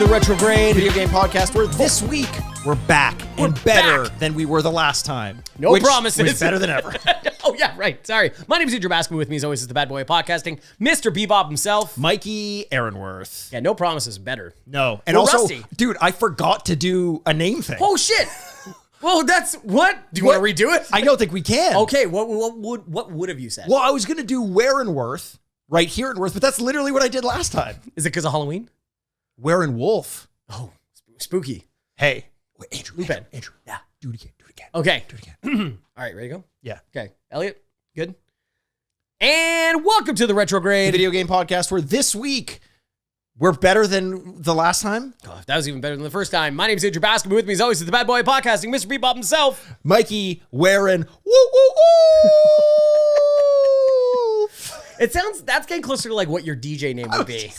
the Retrograde video game podcast, where this week we're back and better than we were the last time. No promises. Was better than ever. Oh, yeah, right. Sorry. My name is Andrew Baskin. With me, as always, is the bad boy of podcasting, Mr. Bebop himself. Mikey Aaronworth. Yeah, no promises. Better. No. And We're also, rusty. dude, I forgot to do a name thing. Oh, shit. Well, that's what? Do you want to redo it? I don't think we can. Okay, what would have you said? Well, I was going to do Where and Worth, right here in Worth, but that's literally what I did last time. Is it because of Halloween? Where and Wolf. Oh, spooky. Hey. Wait, Andrew. Andrew. Yeah. Do it again. Okay. Do it again. All right, ready to go? Yeah. Okay. Elliot, good? And welcome to the Retrograde The video game podcast, where this week we're better than the last time. Oh, that was even better than the first time. My name is Andrew Baskin. With me, as always, is the bad boy of podcasting, Mr. Bebop himself. Mikey Warren. Woo, woo, woo. That's getting closer to like what your DJ name would be.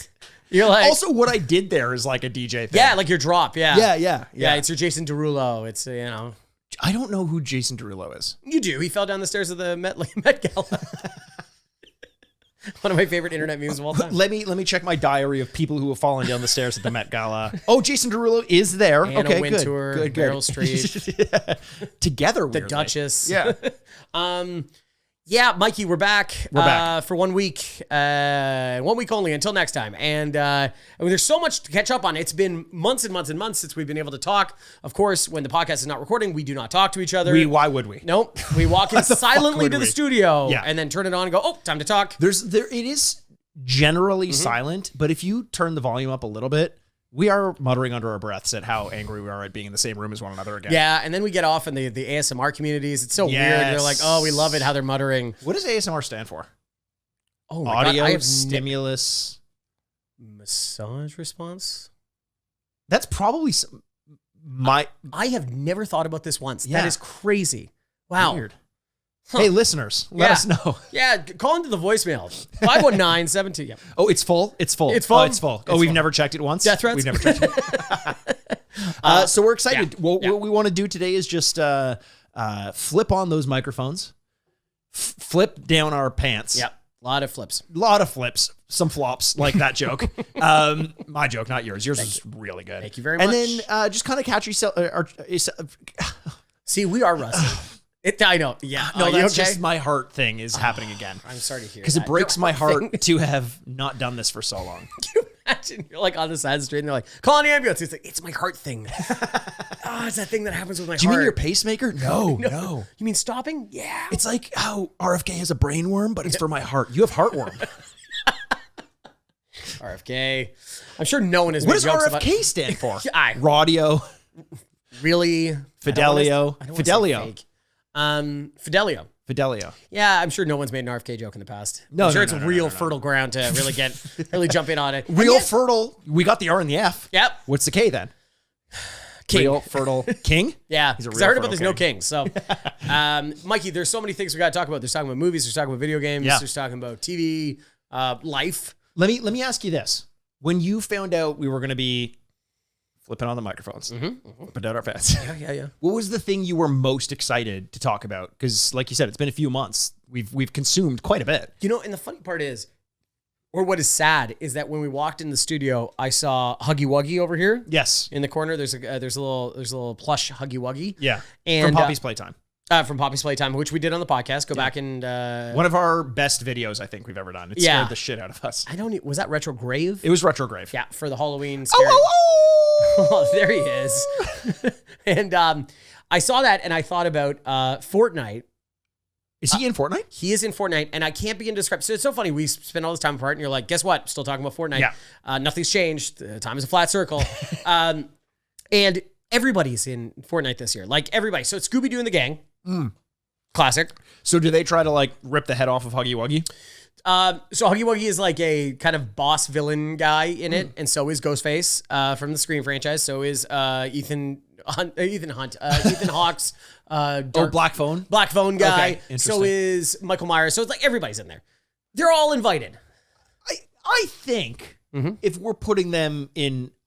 You're like, Also, what I did there is like a DJ thing. yeah, like your drop. Yeah. Yeah. It's your Jason Derulo. It's, I don't know who Jason Derulo is. You do. He fell down the stairs of the Met Gala. One of my favorite internet memes of all time. Let me check my diary of people who have fallen down the stairs at the Met Gala. Oh, Jason Derulo is there. Anna Okay, Wintour, good. Meryl Streep. Yeah. Together, The weirdly. Duchess. Yeah. Yeah, Mikey, we're back. We're back. For 1 week. 1 week only until next time. And there's so much to catch up on. It's been months and months and months since we've been able to talk. Of course, when the podcast is not recording, we do not talk to each other. Why would we? Nope. We walk in silently to the studio Yeah. and then turn it on and go, oh, time to talk. It is generally silent, but if you turn the volume up a little bit, we are muttering under our breaths at how angry we are at being in the same room as one another again. Yeah, and then we get off in the ASMR communities. It's so weird. They're like, oh, we love it how they're muttering. What does ASMR stand for? Oh my Audio God, I have stimulus. massage response? That's probably I have never thought about this once. Yeah. That is crazy. Wow. Weird. Hey, listeners, let us know. Yeah, call into the voicemail. 519-72. Yeah. Oh, it's full? It's full. It's full? Oh, it's full. It's We've full. never checked it once? Death threats? We've never checked it. So we're excited. Yeah. What we want to do today is just flip on those microphones, flip down our pants. Yep. A lot of flips. A lot of flips, some flops, like that joke. My joke, not yours. Yours was really good. Thank you very much. And then just kind of catch yourself. See, we are rusty. I know. Yeah. No, You that's okay? just my heart thing is happening again. I'm sorry to hear Because that. it breaks Your my thing. heart to have not done this for so long. Can you imagine? You're like on the side of the street and they're like, call an ambulance. It's like, it's my heart thing. It's that thing that happens with my Do you heart. mean your pacemaker? No. You mean stopping? Yeah. It's like how RFK has a brain worm, but it's for my heart. You have heartworm. RFK. I'm sure no one has What made does jokes RFK stand for? I- Radio. Really? Fidelio. I don't wanna say Fidelio. fake. Fidelio. Fidelio. Yeah, I'm sure no one's made an RFK joke in the past. No, I'm sure no, it's no, a no, real no, no. fertile ground to really jump in on it. Real And yet- fertile. We got the R and the F. Yep. What's the K then? King. Real fertile king? Yeah, He's a because real I heard about fertile there's no kings. So, Mikey, there's so many things we got to talk about. There's talking about movies. There's talking about video games. Yeah. There's talking about TV, life. Let me ask you this. When you found out we were going to be flipping on the microphones, flipping down our pants, Yeah. what was the thing you were most excited to talk about? Because, like you said, it's been a few months. We've consumed quite a bit. You know, and the funny part is, or what is sad, is that when we walked in the studio, I saw Huggy Wuggy over here. Yes. In the corner, there's a little plush Huggy Wuggy. Yeah. And From Poppy's Playtime. From Poppy's Playtime, which we did on the podcast. Go back and One of our best videos I think we've ever done. It scared the shit out of us. was that Retrograde? It was Retrograde. Yeah, for the Halloween scary. Oh, there he is. And I saw that and I thought about Fortnite. Is he in Fortnite? He is in Fortnite, and I can't begin to describe. So it's so funny. We spend all this time apart, and you're like, guess what? Still talking about Fortnite. Yeah. Nothing's changed. Time is a flat circle. And everybody's in Fortnite this year. Like, everybody. So it's Scooby-Doo and the gang. Classic. So do they try to like rip the head off of Huggy Wuggy? So Huggy Wuggy is like a kind of boss villain guy in it, and so is Ghostface from the Scream franchise. So is Ethan Hawke's Black Phone? Black Phone guy. Okay, interesting. So is Michael Myers. So it's like everybody's in there. They're all invited. I think if we're putting them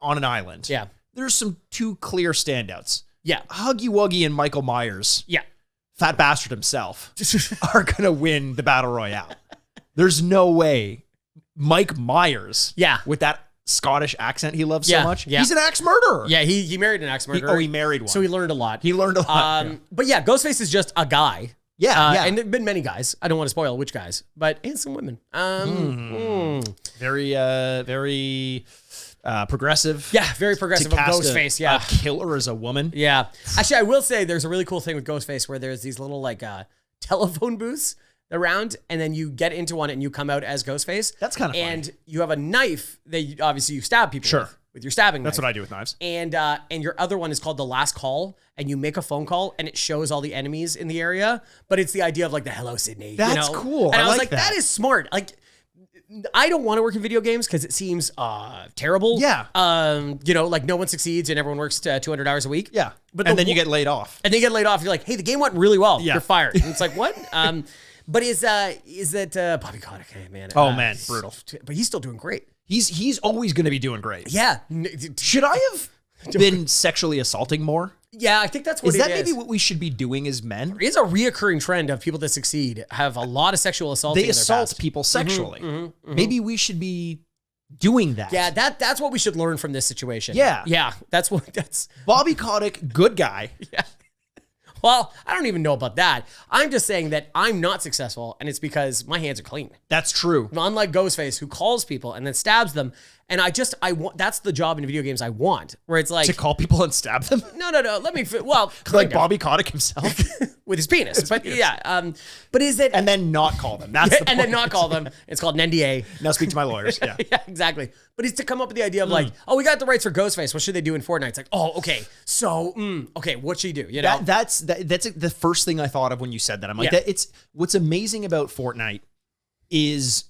on an island, Yeah. there's some two clear standouts. Yeah. Huggy Wuggy and Michael Myers, Yeah. Fat Bastard himself, are going to win the Battle Royale. There's no way Mike Myers, Yeah. with that Scottish accent he loves Yeah, so much. yeah. He's an axe murderer. Yeah, he married an axe murderer. He married one. So he learned a lot. He learned a lot. But yeah, Ghostface is just a guy. Yeah. And there have been many guys. I don't want to spoil which guys, and some women. Very progressive. Yeah, very progressive To of cast Ghostface. a killer as a woman. Yeah. Actually, I will say there's a really cool thing with Ghostface where there's these little telephone booths around, and then you get into one and you come out as Ghostface. That's kind of funny. And you have a knife that obviously you stab people Sure. with your stabbing knife. That's what I do with knives. And your other one is called The Last Call, and you make a phone call and it shows all the enemies in the area, but it's the idea of like the hello Sydney. That's cool. And I I was like like, that is smart. Like, I don't want to work in video games because it seems terrible. Yeah. Like no one succeeds and everyone works 200 hours a week. Yeah. But and then you get laid off. And then you get laid off. You're like, hey, the game went really well. Yeah. You're fired. And it's like, what? But is that Bobby Kotick? Hey, man. Oh, man. Brutal. But he's still doing great. He's always going to be doing great. Yeah. Should I have been sexually assaulting more? Yeah, I think that's what Is it that is. maybe what we should be doing as men? There is a reoccurring trend of people that succeed have a lot of sexual assault. They assault people sexually. Maybe we should be doing that. Yeah, that's what we should learn from this situation. Yeah. That's Bobby Kotick, good guy. Yeah. Well, I don't even know about that. I'm just saying that I'm not successful, and it's because my hands are clean. That's true. Unlike Ghostface, who calls people and then stabs them. And I want, that's the job in video games I want, where it's like, To call people and stab them? no, let me, well, Like kind of, Bobby Kotick himself? with his penis. But yeah, but is it, And then not call them. That's the point. and then not call them. It's called an NDA. Now speak to my lawyers. Yeah. Yeah, exactly. But it's to come up with the idea of like, oh, we got the rights for Ghostface. What should they do in Fortnite? It's like, oh, okay. So, okay, what should he do? You know? That's the first thing I thought of when you said that. I'm like, Yeah. it's what's amazing about Fortnite is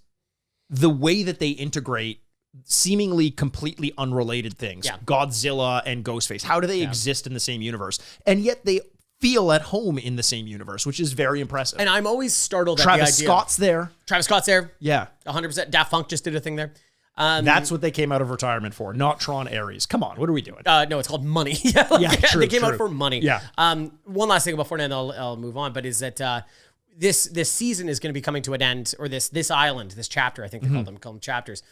the way that they integrate seemingly completely unrelated things. Yeah. Godzilla and Ghostface. How do they exist in the same universe? And yet they feel at home in the same universe, which is very impressive. And I'm always startled at Travis the idea. Scott's there. Travis Scott's there. Yeah. 100%. Daft Punk just did a thing there. That's what they came out of retirement for, not Tron Ares. Come on, what are we doing? No, it's called money. Yeah, true, they came true. out for money. Yeah. One last thing about Fortnite, and I'll move on. But is that this season is going to be coming to an end, or this island, this chapter, I think they call them chapters,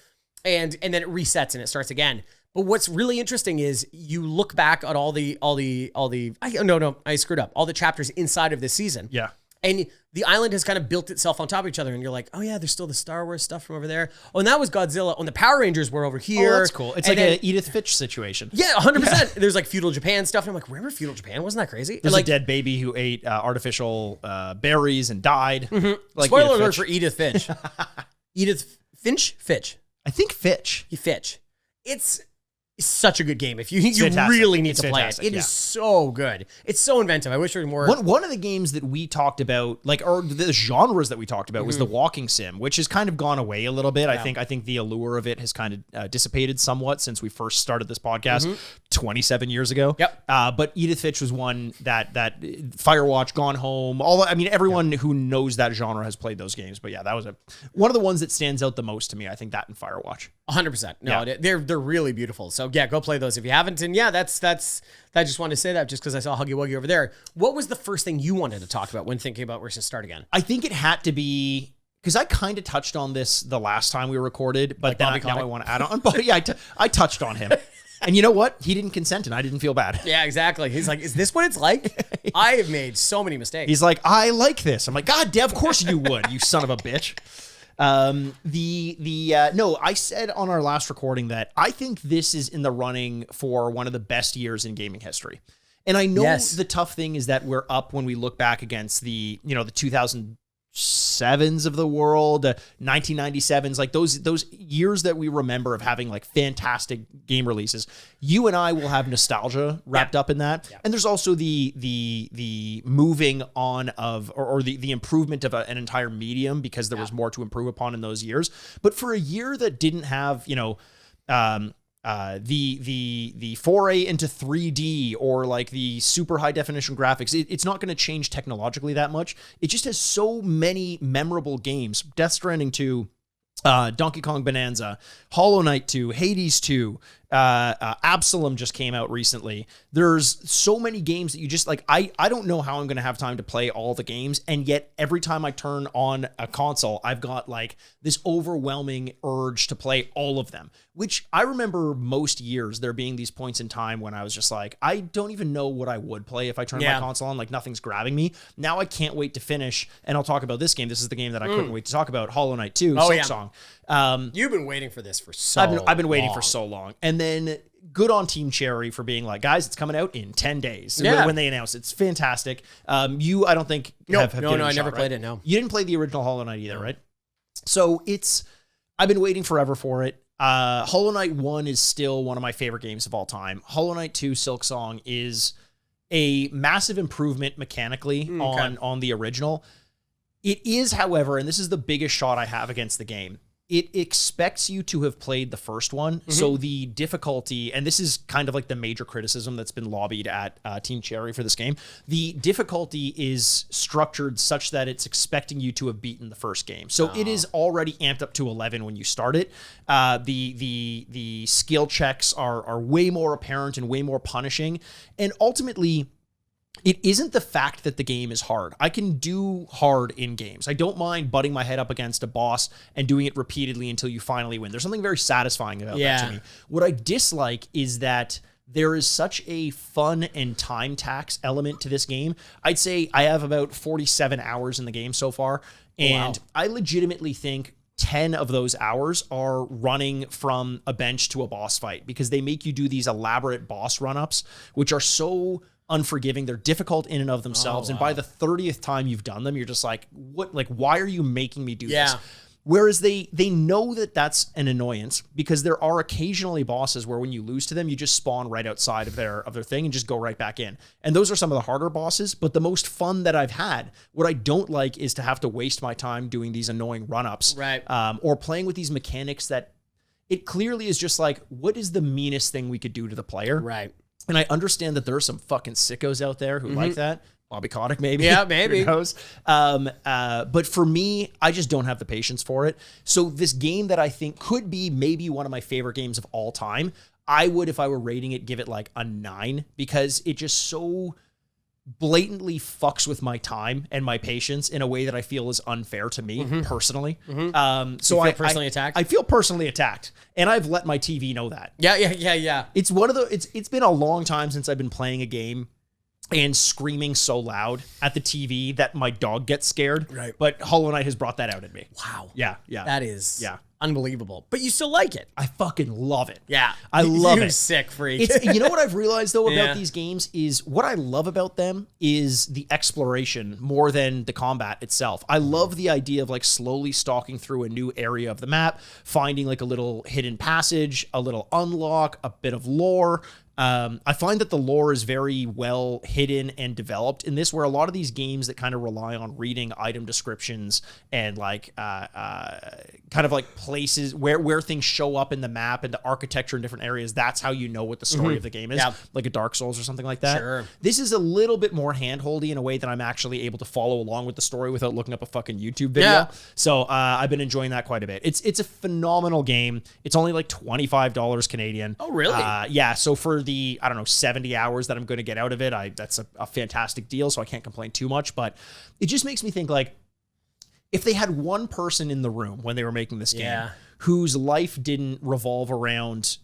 and then it resets and it starts again. But what's really interesting is you look back at all the I screwed up. All the chapters inside of this season. Yeah. And the island has kind of built itself on top of each other. And you're like, oh, yeah, there's still the Star Wars stuff from over there. Oh, and that was Godzilla. Oh, and the Power Rangers were over here. Oh, that's cool. It's and like then, an Edith Finch situation. yeah, 100%. There's like feudal Japan stuff. And I'm like, remember feudal Japan? Wasn't that crazy? There's like, a dead baby who ate artificial berries and died. Like spoiler Edith alert Finch. for Edith Finch. Edith Finch? Fitch. I think Fitch. Fitch. It's such a good game. If you fantastic. really need It's to play fantastic, it. It is so good. It's so inventive. I wish there were more. One of the games that we talked about, or the genres that we talked about, was the walking sim, which has kind of gone away a little bit. I think the allure of it has kind of dissipated somewhat since we first started this podcast 27 years ago. Yep. But Edith Finch was one that Firewatch, Gone Home, everyone who knows that genre has played those games. But yeah, that was one of the ones that stands out the most to me. I think that and Firewatch. 100%. No, they're really beautiful. So yeah, go play those if you haven't. And yeah, that's I just wanted to say that just because I saw Huggy Wuggy over there. What was the first thing you wanted to talk about when thinking about where to start again? I think it had to be, because I kind of touched on this the last time we recorded, but Like then now I want to add on. But yeah, I touched on him. And you know what? He didn't consent and I didn't feel bad. Yeah, exactly. He's like, is this what it's like? I have made so many mistakes. He's like, I like this. I'm like, God, of course you would, you son of a bitch. No, I said on our last recording that I think this is in the running for one of the best years in gaming history. And I know the tough thing is that we're up when we look back against the 2007s of the world, 1997s, like those years that we remember of having like fantastic game releases. You and I will have nostalgia wrapped up in that. Yeah. And there's also the moving on of, or the improvement of an entire medium, because there was more to improve upon in those years. But for a year that didn't have, the foray into 3D or like the super high definition graphics, it's not going to change technologically that much. It just has so many memorable games. Death Stranding 2, Donkey Kong Bonanza, Hollow Knight 2, Hades 2, Absalom just came out recently. There's so many games that you just like, I don't know how I'm going to have time to play all the games. And yet every time I turn on a console, I've got like this overwhelming urge to play all of them, which I remember most years there being these points in time when I was just like, I don't even know what I would play if I turned my console on, like nothing's grabbing me. Now I can't wait to finish. And I'll talk about this game. This is the game that I couldn't wait to talk about, Hollow Knight 2, Silksong. You've been waiting for this for so I've been waiting for so long. And then good on Team Cherry for being like, guys, it's coming out in 10 days. When they announced it. It's fantastic. I don't think have given it a shot, I never right? played it. No, you didn't play the original Hollow Knight either, right? So I've been waiting forever for it. Hollow Knight 1 is still one of my favorite games of all time. Hollow Knight 2 Silksong is a massive improvement mechanically on the original. It is, however, and this is the biggest shot I have against the game, it expects you to have played the first one. So the difficulty, and this is kind of like the major criticism that's been lobbied at Team Cherry for this game, the difficulty is structured such that it's expecting you to have beaten the first game. So it is already amped up to 11 when you start it. The skill checks are way more apparent and way more punishing. And ultimately, it isn't the fact that the game is hard. I can do hard in games. I don't mind butting my head up against a boss and doing it repeatedly until you finally win. There's something very satisfying about that to me. What I dislike is that there is such a fun and time tax element to this game. I'd say I have about 47 hours in the game so far, and I legitimately think 10 of those hours are running from a bench to a boss fight because they make you do these elaborate boss run-ups, which are so unforgiving. They're difficult in and of themselves. And by the 30th time you've done them, you're just like, what, like, why are you making me do this? Whereas they know that that's an annoyance because there are occasionally bosses where when you lose to them, you just spawn right outside of their thing and just go right back in. And those are some of the harder bosses, but the most fun that I've had. What I don't like is to have to waste my time doing these annoying run-ups. Right. Or playing with these mechanics that it clearly is just like, what is the meanest thing we could do to the player? Right. And I understand that there are some fucking sickos out there who like that. Bobby Kotick, maybe. Yeah, maybe. Who knows? But for me, I just don't have the patience for it. So this game that I think could be maybe one of my favorite games of all time, I would, if I were rating it, give it like a 9 because it just so blatantly fucks with my time and my patience in a way that I feel is unfair to me personally. So I feel personally attacked. I feel personally attacked, and I've let my TV know that. Yeah. It's one of the. It's been a long time since I've been playing a game and screaming so loud at the TV that my dog gets scared. Right. But Hollow Knight has brought that out in me. Wow. Yeah. That is unbelievable. But you still like it. I fucking love it. Yeah. I love it. You sick freak. It's, you know what I've realized though about these games is what I love about them is the exploration more than the combat itself. I love the idea of like slowly stalking through a new area of the map, finding like a little hidden passage, a little unlock, a bit of lore. I find that the lore is very well hidden and developed in this, where a lot of these games that kind of rely on reading item descriptions and like kind of like places where things show up in the map and the architecture in different areas, that's how you know what the story of the game is, like a Dark Souls or something like that. Sure. This is a little bit more handholdy in a way that I'm actually able to follow along with the story without looking up a fucking YouTube video. So I've been enjoying that quite a bit. It's a phenomenal game. It's only like $25 Canadian. Oh, really? Yeah. So for the, I don't know, 70 hours that I'm going to get out of it, that's a fantastic deal. So I can't complain too much, but it just makes me think like, if they had one person in the room when they were making this game whose life didn't revolve around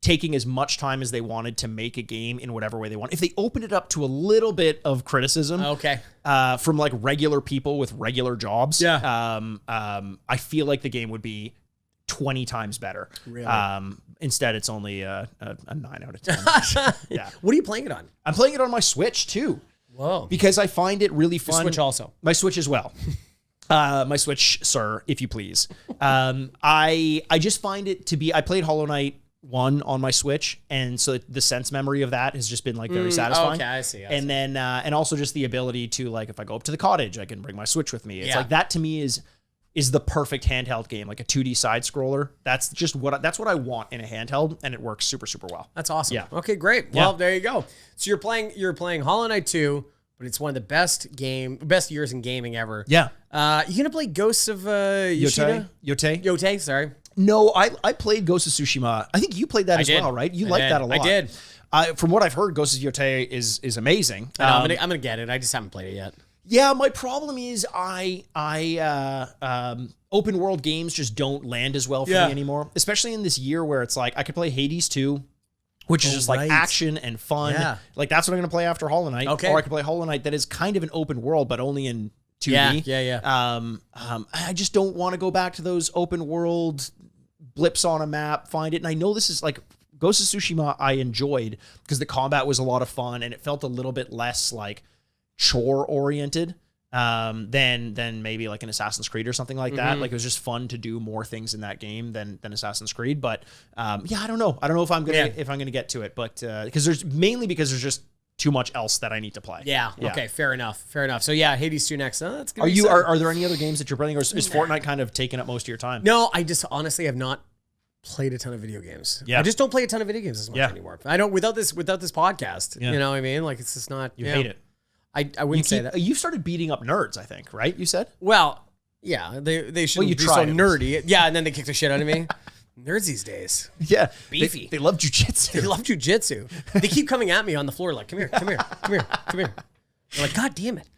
taking as much time as they wanted to make a game in whatever way they want, if they opened it up to a little bit of criticism from like regular people with regular jobs, I feel like the game would be 20 times better. Really? Instead, it's only a 9 out of 10. Yeah. What are you playing it on? I'm playing it on my Switch too. Whoa. Because I find it really fun. Switch also. My Switch as well. My Switch, sir, if you please. I just find it to be, I played Hollow Knight 1 on my Switch, and so the sense memory of that has just been like very satisfying. Okay, I see. And then, and also just the ability to like, if I go up to the cottage, I can bring my Switch with me. It's like that to me is the perfect handheld game, like a 2D side scroller. That's just what I want in a handheld, and it works super, super well. That's awesome. Yeah. Okay, great. Well, there you go. So you're playing Hollow Knight 2, but it's one of the best years in gaming ever. Yeah. You gonna play Ghosts of Yoshida? Yotei? Yotei, sorry. No, I played Ghost of Tsushima. I think you played that as well, right? You liked that a lot. I did. From what I've heard, Ghost of Yotei is amazing. I'm gonna get it. I just haven't played it yet. Yeah, my problem is open world games just don't land as well for me anymore, especially in this year where it's like I could play Hades 2, which is just like action and fun. Yeah. Like that's what I'm going to play after Hollow Knight. Okay. Or I could play Hollow Knight that is kind of an open world, but only in 2D. Yeah. I just don't want to go back to those open world blips on a map, find it. And I know this is like Ghost of Tsushima I enjoyed because the combat was a lot of fun and it felt a little bit less like chore oriented than maybe like an Assassin's Creed or something like that. Like it was just fun to do more things in that game than Assassin's Creed. But I don't know if I'm gonna get to it, but because there's just too much else that I need to play. Yeah. Okay. Fair enough. So yeah, Hades 2 next. That's good. Are there any other games that you're playing, or is Fortnite kind of taking up most of your time? No, I just honestly have not played a ton of video games. Yeah. I just don't play a ton of video games as much anymore. I don't without this podcast. You know what I mean? Like it's just not. You hate it. I wouldn't say that. You started beating up nerds, I think, right? You said? Well, yeah, they shouldn't be so nerdy. Yeah, and then they kick the shit out of me. Nerds these days. Yeah. Beefy. They love jujitsu. They keep coming at me on the floor like, come here. I'm like, God damn it.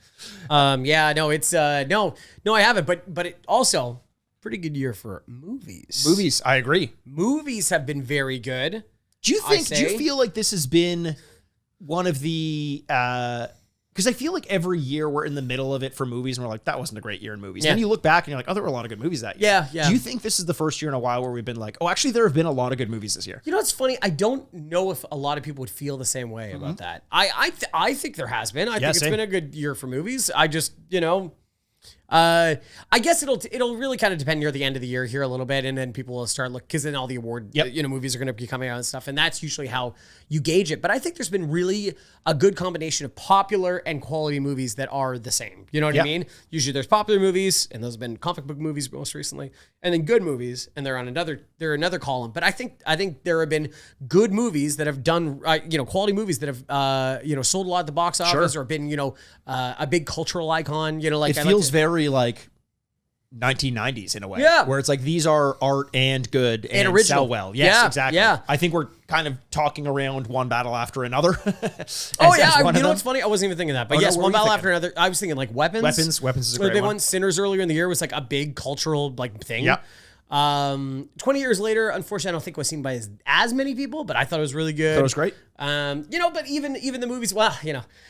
It's no, I haven't, but it also pretty good year for movies. Movies, I agree. Movies have been very good. Do you feel like this has been one of the because I feel like every year we're in the middle of it for movies and we're like, that wasn't a great year in movies. Yeah. Then you look back and you're like, oh, there were a lot of good movies that year. Yeah. Do you think this is the first year in a while where we've been like, oh, actually, there have been a lot of good movies this year? You know what's funny? I don't know if a lot of people would feel the same way about that. I think there has been. I think it's been a good year for movies. I just, I guess it'll really kind of depend near the end of the year here a little bit, and then people will start because then all the award movies are going to be coming out and stuff, and that's usually how you gauge it. But I think there's been really a good combination of popular and quality movies that are the same. You know what I mean? Usually there's popular movies, and those have been comic book movies most recently, and then good movies, and they're another column. But I think there have been good movies that have done quality movies that have sold a lot at the box office or been a big cultural icon. Like it feels very like 1990s in a way, where it's like these are art and good and original. Sell well. Yes, exactly. Yeah. I think we're kind of talking around one battle after another. You know what's funny? I wasn't even thinking that, but one battle after another. I was thinking like Weapons. Weapons is a great one. Sinners earlier in the year was like a big cultural like thing. Yeah. 20 years later, unfortunately, I don't think it was seen by as many people, but I thought it was really good. That was great. But even the movies,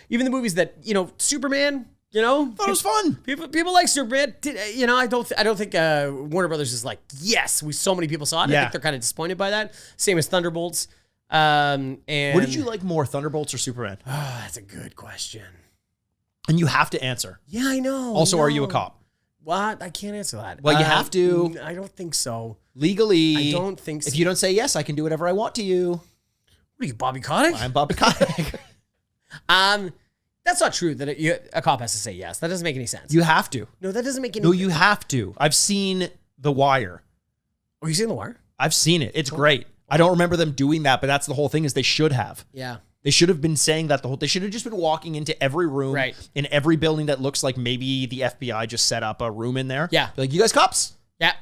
even the movies that Superman. Thought it was fun. People like Superman. I don't think Warner Brothers is like, yes, so many people saw it. I think they're kind of disappointed by that. Same as Thunderbolts. And what did you like more, Thunderbolts or Superman? Oh, that's a good question. And you have to answer. Yeah, I know. Also, are you a cop? What? I can't answer that. Well, you have to. I don't think so. Legally. I don't think so. If you don't say yes, I can do whatever I want to you. What are you, Bobby Kotick? I'm Bobby Kotick. That's not true that a cop has to say yes. That doesn't make any sense. You have to. No, that doesn't make any sense. No, you have to. I've seen The Wire. Oh, you seen The Wire? I've seen it. It's great. I don't remember them doing that, but that's the whole thing is they should have. Yeah. They should have been saying that they should have just been walking into every room in every building that looks like maybe the FBI just set up a room in there. Yeah. Be like, you guys cops? Yeah.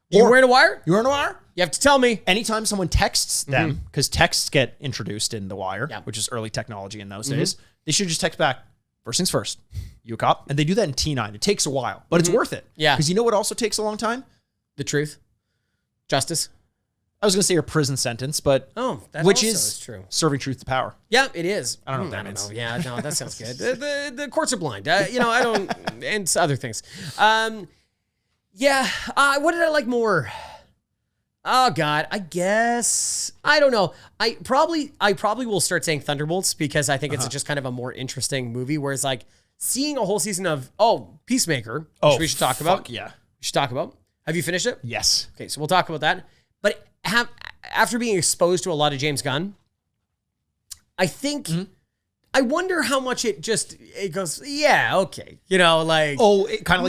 You wearing a wire? You wearing a wire? You have to tell me. Anytime someone texts them, because texts get introduced in The Wire, which is early technology in those days, they should just text back, first things first, you a cop? And they do that in T9. It takes a while, but it's worth it. Yeah. Because you know what also takes a long time? The truth. Justice. I was going to say a prison sentence, but which is true. Serving truth to power. Yeah, it is. I don't know what that means. Yeah, no, that sounds good. The courts are blind. I don't, and other things. What did I like more? Oh God, I guess I don't know. I probably will start saying Thunderbolts because I think it's just kind of a more interesting movie. Whereas like seeing a whole season of Peacemaker, which we should talk about. Yeah, we should talk about. Have you finished it? Yes. Okay, so we'll talk about that. But after being exposed to a lot of James Gunn, I think. I wonder how much it goes, yeah, okay. kind of like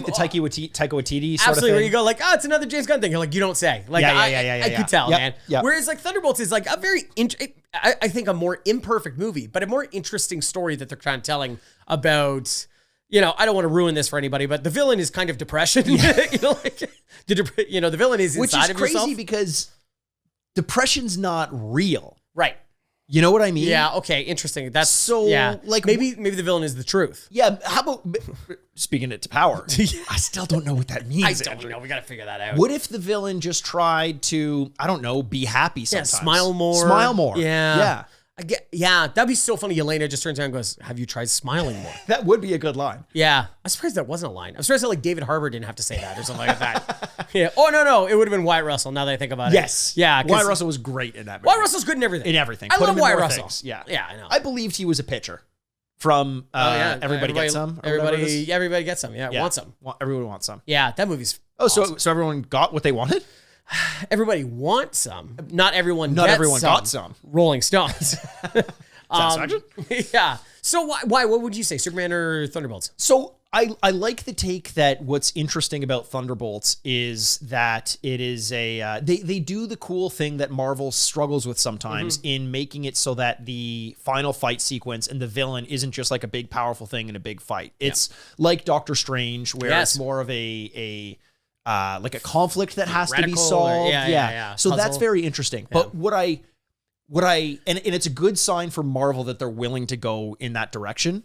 the Taika Waititi sort of thing. Where you go like, it's another James Gunn thing. You're like, you don't say. Like, I could tell, man. Yep. Whereas like Thunderbolts is like a very, I think a more imperfect movie, but a more interesting story that they're kind of telling about, you know, I don't want to ruin this for anybody, but the villain is kind of depression. You know, like the villain is inside of yourself. Which is crazy because depression's not real. Right. You know what I mean? Yeah. Okay. Interesting. That's so like maybe the villain is the truth. Yeah. How about speaking it to power? I still don't know what that means. I don't know. We got to figure that out. What if the villain just tried to, I don't know, be happy sometimes? Yeah, smile more. Smile more. Yeah. Yeah. That'd be so funny. Yelena just turns around and goes, "Have you tried smiling more?" That would be a good line. Yeah. I'm surprised that wasn't a line. I'm surprised that like David Harbour didn't have to say that or something like that. Yeah. Oh, no. It would have been Wyatt Russell now that I think about it. Yes. Yeah. Wyatt Russell was great in that movie. Wyatt Russell's good in everything. In everything. I Put love him in Wyatt more Russell. things. Yeah. Yeah, I know. I believed he was a pitcher from Everybody Gets Some. Everybody gets some. Yeah. Wants some. Everyone wants some. Yeah. That movie's awesome. So everyone got what they wanted? Everybody wants some. Not everyone got some. Rolling Stones. Satisfaction? Yeah. So why? What would you say, Superman or Thunderbolts? So I like the take that what's interesting about Thunderbolts is that it is they do the cool thing that Marvel struggles with sometimes in making it so that the final fight sequence and the villain isn't just like a big powerful thing in a big fight. It's like Doctor Strange, where it's more of a like a conflict that has to be solved. Yeah. So that's very interesting. Yeah. But what I and it's a good sign for Marvel that they're willing to go in that direction.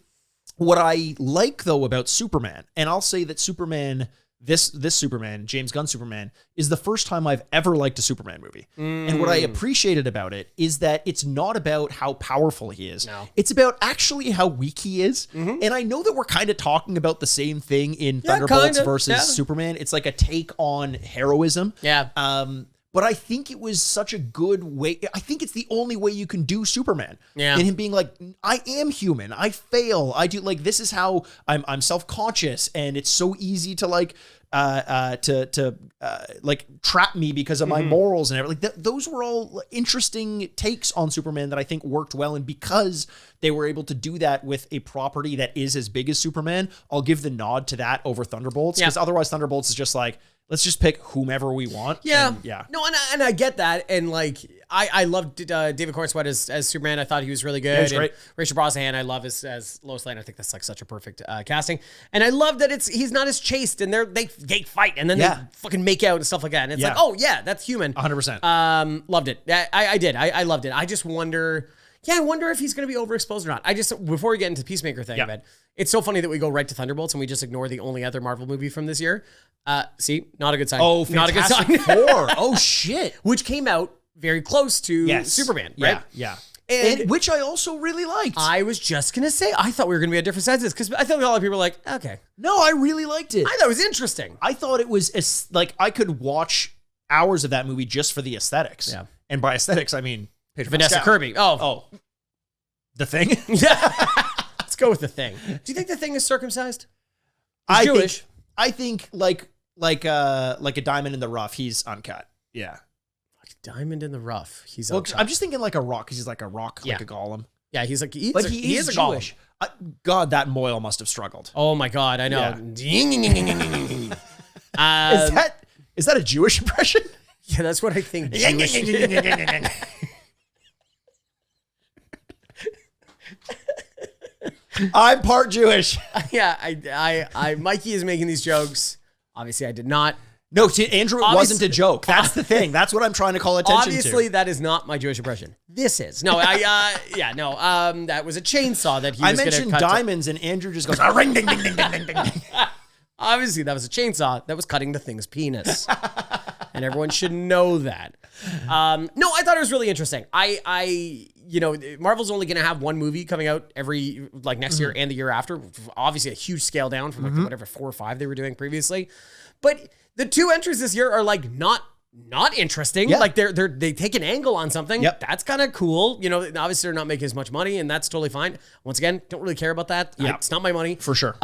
What I like though about Superman, and I'll say that Superman, this Superman, James Gunn Superman, is the first time I've ever liked a Superman movie. And what I appreciated about it is that it's not about how powerful he is. No. It's about actually how weak he is. And I know that we're kind of talking about the same thing in Thunderbolts versus Superman. It's like a take on heroism. Yeah. But I think it was such a good way. I think it's the only way you can do Superman. Yeah. And him being like, I am human. I fail. I do like, this is how I'm self-conscious, and it's so easy to like, like trap me because of my morals and everything. Like those were all interesting takes on Superman that I think worked well. And because they were able to do that with a property that is as big as Superman, I'll give the nod to that over Thunderbolts. Because otherwise Thunderbolts is just like, let's just pick whomever we want. Yeah. And, yeah. No, and I get that. And like, I loved David Cornsweet as Superman. I thought he was really good. Yeah, he was great. Rachel Brosnahan, I love as Lois Lane. I think that's like such a perfect casting. And I love that he's not as chaste, and they fight and then they fucking make out and stuff like that. And it's like, oh yeah, that's human. 100%. Loved it. I did. I loved it. I just wonder. Yeah, I wonder if he's going to be overexposed or not. Before we get into the Peacemaker thing of it, it's so funny that we go right to Thunderbolts and we just ignore the only other Marvel movie from this year. See, not a good sign. Oh, not a good sign. Four. Oh shit. Which came out very close to Superman, right? Yeah. And which I also really liked. I was just going to say, I thought we were going to be at different sides of this because I thought a lot of people were like, okay. No, I really liked it. I thought it was interesting. I thought it was like I could watch hours of that movie just for the aesthetics. Yeah. And by aesthetics, I mean Vanessa Kirby. Oh. The Thing? Yeah. Let's go with The Thing. Do you think The Thing is circumcised? He's Jewish. I think like a diamond in the rough, he's uncut. Yeah. Like a diamond in the rough, he's uncut. I'm just thinking like a rock, because he's like a rock, like a golem. Yeah, he's like, he is a Jewish. God, that Moyle must have struggled. Oh my God, I know. Yeah. Is that a Jewish impression? Yeah, that's what I think. I'm part Jewish. Yeah, I Mikey is making these jokes. Obviously, I did not. No, Andrew, it wasn't a joke. That's the thing. That's what I'm trying to call attention to. Obviously, that is not my Jewish impression. This is. No, that was a chainsaw that he was going to cut. I mentioned diamonds, and Andrew just goes, ring, ding, ding, ding, ding, ding, ding. Obviously, that was a chainsaw that was cutting the Thing's penis. And everyone should know that. No, I thought it was really interesting. Marvel's only going to have one movie coming out every, like, next year and the year after. Obviously, a huge scale down from like whatever 4 or 5 they were doing previously. But the 2 entries this year are like not interesting. Yeah. Like they take an angle on something. Yep. That's kind of cool. You know, obviously they're not making as much money, and that's totally fine. Once again, don't really care about that. Yeah. It's not my money. For sure.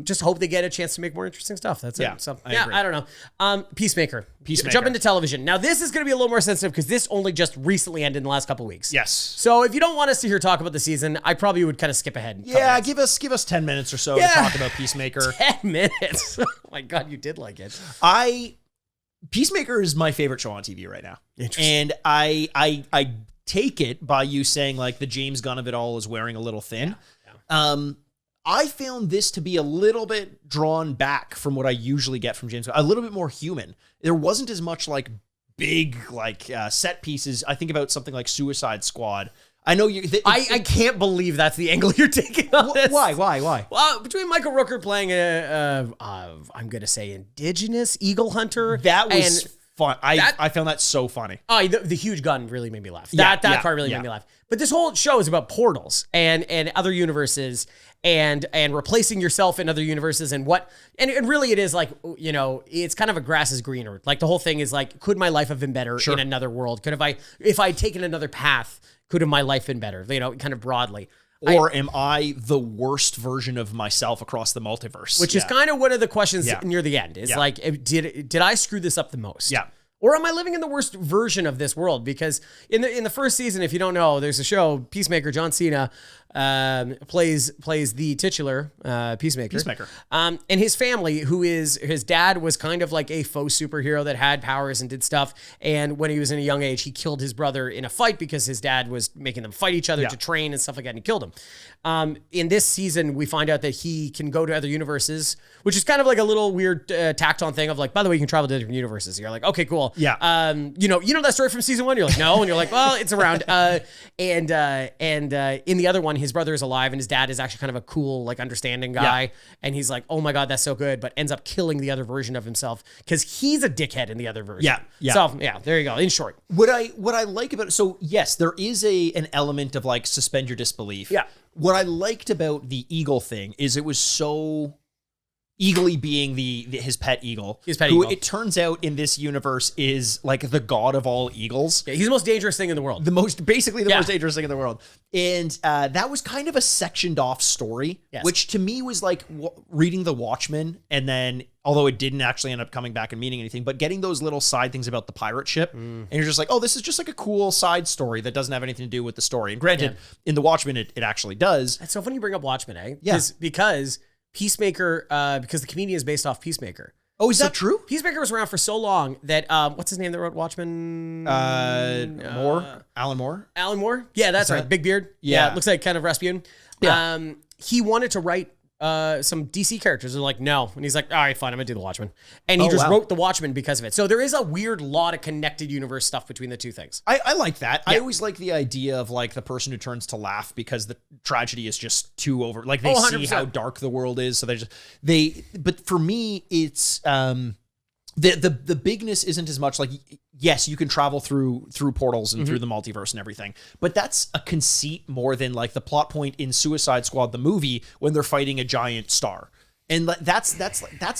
Just hope they get a chance to make more interesting stuff. That's it. So I agree. I don't know. Peacemaker. Jump into television. Now this is going to be a little more sensitive because this only just recently ended in the last couple of weeks. Yes. So if you don't want us to hear talk about the season, I probably would kind of skip ahead. Yeah, give us 10 minutes or so to talk about Peacemaker. 10 minutes. Oh my God, you did like it. Peacemaker is my favorite show on TV right now. Interesting. And I take it by you saying like the James Gunn of it all is wearing a little thin. Yeah. I found this to be a little bit drawn back from what I usually get from James Gunn, a little bit more human. There wasn't as much like big like set pieces. I think about something like Suicide Squad. I know you. I can't believe that's the angle you're taking on this. Why? Well, between Michael Rooker playing I'm gonna say indigenous eagle hunter, That was fun. I found that so funny. Oh, the huge gun really made me laugh. That part really made me laugh. But this whole show is about portals and other universes and replacing yourself in other universes and really it is like, you know, it's kind of a grass is greener. Like the whole thing is like, could my life have been better in another world? If I'd taken another path, could have my life been better? You know, kind of broadly. Or am I the worst version of myself across the multiverse? Which is kind of one of the questions near the end. Is like, did I screw this up the most? Yeah. Or am I living in the worst version of this world? Because in the first season, if you don't know, there's a show, Peacemaker. John Cena plays the titular Peacemaker. And his family, his dad was kind of like a faux superhero that had powers and did stuff. And when he was in a young age, he killed his brother in a fight because his dad was making them fight each other to train and stuff like that. And he killed him. In this season, we find out that he can go to other universes, which is kind of like a little weird tacked on thing of like, by the way, you can travel to different universes. You're like, okay, cool. Yeah. You know that story from season 1? You're like, no. And you're like, well, it's around. And in the other one, his brother is alive and his dad is actually kind of a cool, like understanding guy. Yeah. And he's like, oh my God, that's so good. But ends up killing the other version of himself because he's a dickhead in the other version. Yeah. Yeah. So yeah, there you go. In short, what I like about it. So yes, there is an element of like suspend your disbelief. Yeah. What I liked about the eagle thing is it was so Eagly being his pet eagle. His pet eagle. It turns out in this universe is like the god of all eagles. Yeah, he's the most dangerous thing in the world. Basically the most dangerous thing in the world. And that was kind of a sectioned off story, which to me was like reading The Watchmen. And then, although it didn't actually end up coming back and meaning anything, but getting those little side things about the pirate ship. And you're just like, oh, this is just like a cool side story that doesn't have anything to do with the story. And granted, in The Watchmen, it actually does. It's so funny you bring up Watchmen, eh? Yeah. Because Peacemaker, because the comedian is based off Peacemaker. Oh, is that true? Peacemaker was around for so long that, what's his name that wrote Watchmen? Moore? Alan Moore? Alan Moore? Yeah, that's right. Big beard. Yeah. Looks like kind of Rasputin. Yeah. He wanted to write some DC characters. They're like, no. And he's like, all right, fine, I'm going to do The Watchmen. And he wrote The Watchmen because of it. So there is a weird lot of connected universe stuff between the two things. I like that. Yeah. I always like the idea of like the person who turns to laugh because the tragedy is just too over. Like they see how dark the world is. So but for me, it's, the bigness isn't as much like, yes, you can travel through portals and through the multiverse and everything, but that's a conceit more than like the plot point in Suicide Squad, the movie, when they're fighting a giant star. And that's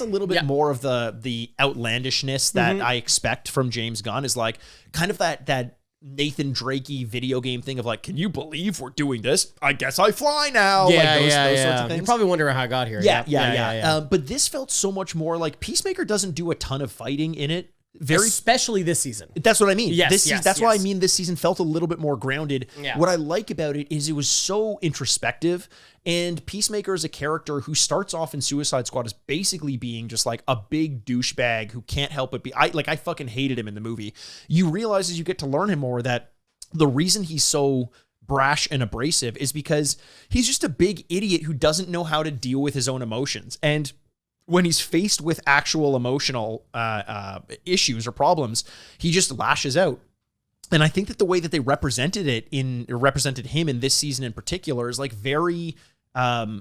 a little bit more of the outlandishness that I expect from James Gunn, is like kind of that Nathan Drakey video game thing of like, can you believe we're doing this? I guess I fly now. Yeah, like those sorts of things. You're probably wondering how I got here. Yeah. But this felt so much more like Peacemaker doesn't do a ton of fighting in it. Especially this season. That's what I mean. Yes, that's why I mean this season felt a little bit more grounded. Yeah. What I like about it is it was so introspective, and Peacemaker is a character who starts off in Suicide Squad as basically being just like a big douchebag who can't help but be. I fucking hated him in the movie. You realize as you get to learn him more that the reason he's so brash and abrasive is because he's just a big idiot who doesn't know how to deal with his own emotions. And when he's faced with actual emotional issues or problems, he just lashes out. And I think that the way that they represented him in this season in particular is like very, I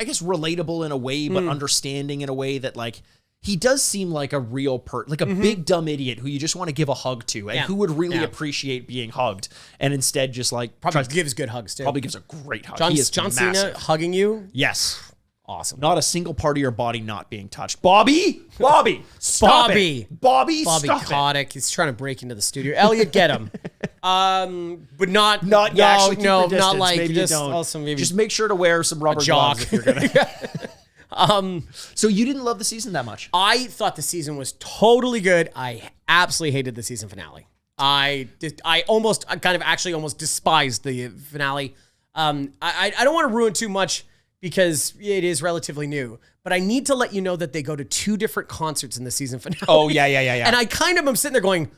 guess relatable in a way, but understanding in a way that like he does seem like a real like a big dumb idiot who you just want to give a hug to and who would really appreciate being hugged, and instead just like probably gives good hugs too. Probably gives a great hug. John Cena hugging you? Yes. Awesome. Not a single part of your body not being touched. Bobby, stop it. Bobby, stop Kotick. He's trying to break into the studio. Elliot, get him. But not like maybe just also maybe just make sure to wear some rubber gloves if you're gonna. So you didn't love the season that much? I thought the season was totally good. I absolutely hated the season finale. I almost despised the finale. I don't want to ruin too much, because it is relatively new, but I need to let you know that they go to 2 different concerts in the season finale. Oh, yeah. And I kind of am sitting there going,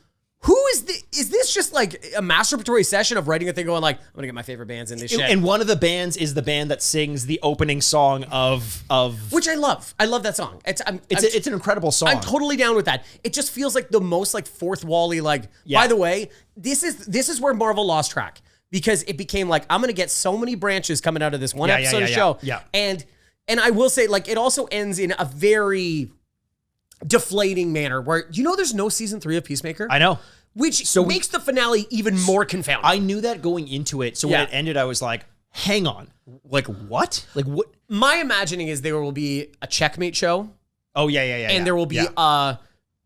Who is this? Is this just like a masturbatory session of writing a thing going like, I'm going to get my favorite bands in this shit? And one of the bands is the band that sings the opening song of which I love. I love that song. It's an incredible song. I'm totally down with that. It just feels like the most like fourth wall-y, like, by the way, this is where Marvel lost track because it became like, I'm going to get so many branches coming out of this one episode of show. Yeah. And I will say, like, it also ends in a very deflating manner where, there's no season 3 of Peacemaker. I know. Which makes the finale even more confounding. I knew that going into it. So when it ended, I was like, hang on. Like, what? Like, what? My imagining is there will be a Checkmate show. Oh, yeah. And there will be a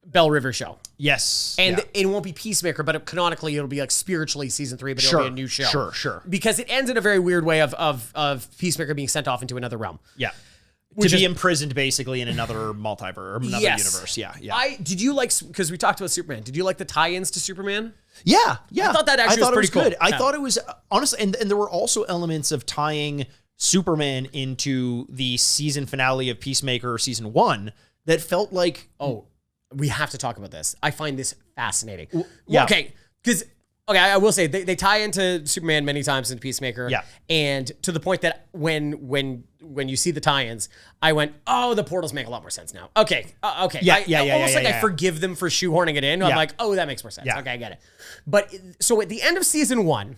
Bell River show. Yes. And it won't be Peacemaker, but canonically it'll be like spiritually season 3, but it'll be a new show. Sure. Because it ends in a very weird way of Peacemaker being sent off into another realm. Yeah. To be imprisoned basically in another multiverse or another universe. Yeah. Did you like, because we talked about Superman, did you like the tie-ins to Superman? Yeah. I thought that actually was pretty cool. Good. I thought it was, honestly, and there were also elements of tying Superman into the season finale of Peacemaker season 1 that felt like... Oh, we have to talk about this. I find this fascinating. Yeah. Okay, because... Okay, I will say they tie into Superman many times in Peacemaker, and to the point that when you see the tie-ins, I went, oh, the portals make a lot more sense now. Okay, Almost I forgive them for shoehorning it in. I'm like, oh, that makes more sense. Okay, I get it. But so at the end of season 1,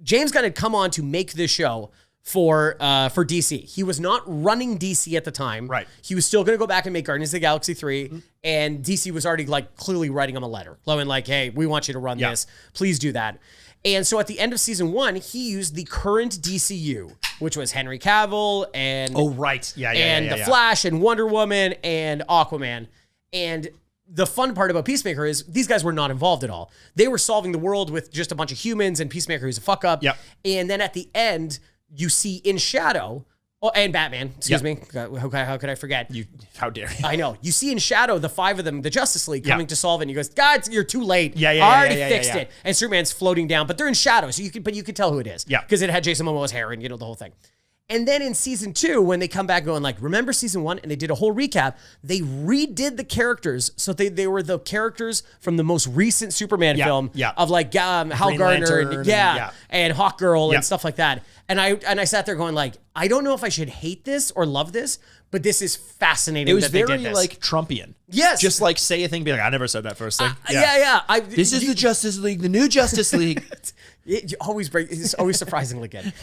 James Gunn had come on to make this show for DC. He was not running DC at the time. Right. He was still going to go back and make Guardians of the Galaxy 3, and DC was already like clearly writing him a letter, glowing like, hey, we want you to run this. Please do that. And so at the end of season 1, he used the current DCU, which was Henry Cavill and the Flash and Wonder Woman and Aquaman. And the fun part about Peacemaker is these guys were not involved at all. They were solving the world with just a bunch of humans and Peacemaker who's a fuck up. Yep. And then at the end, you see in Shadow, and Batman, excuse me. How could I forget? How dare you? I know. You see in Shadow, the 5 of them, the Justice League, coming to solve it. And he goes, God, you're too late. I already fixed it. And Superman's floating down, but they're in Shadow, so you can tell who it is. Yeah. Because it had Jason Momoa's hair and the whole thing. And then in season 2, when they come back going like, remember season 1? And they did a whole recap. They redid the characters. So they were the characters from the most recent Superman film of like Hal Gardner and Hawkgirl and stuff like that. And I sat there going like, I don't know if I should hate this or love this, but this is fascinating. It was very like Trumpian. Yes. Just like say a thing, be like, I never said that first thing. This is the Justice League, the new Justice League. It's always surprisingly good.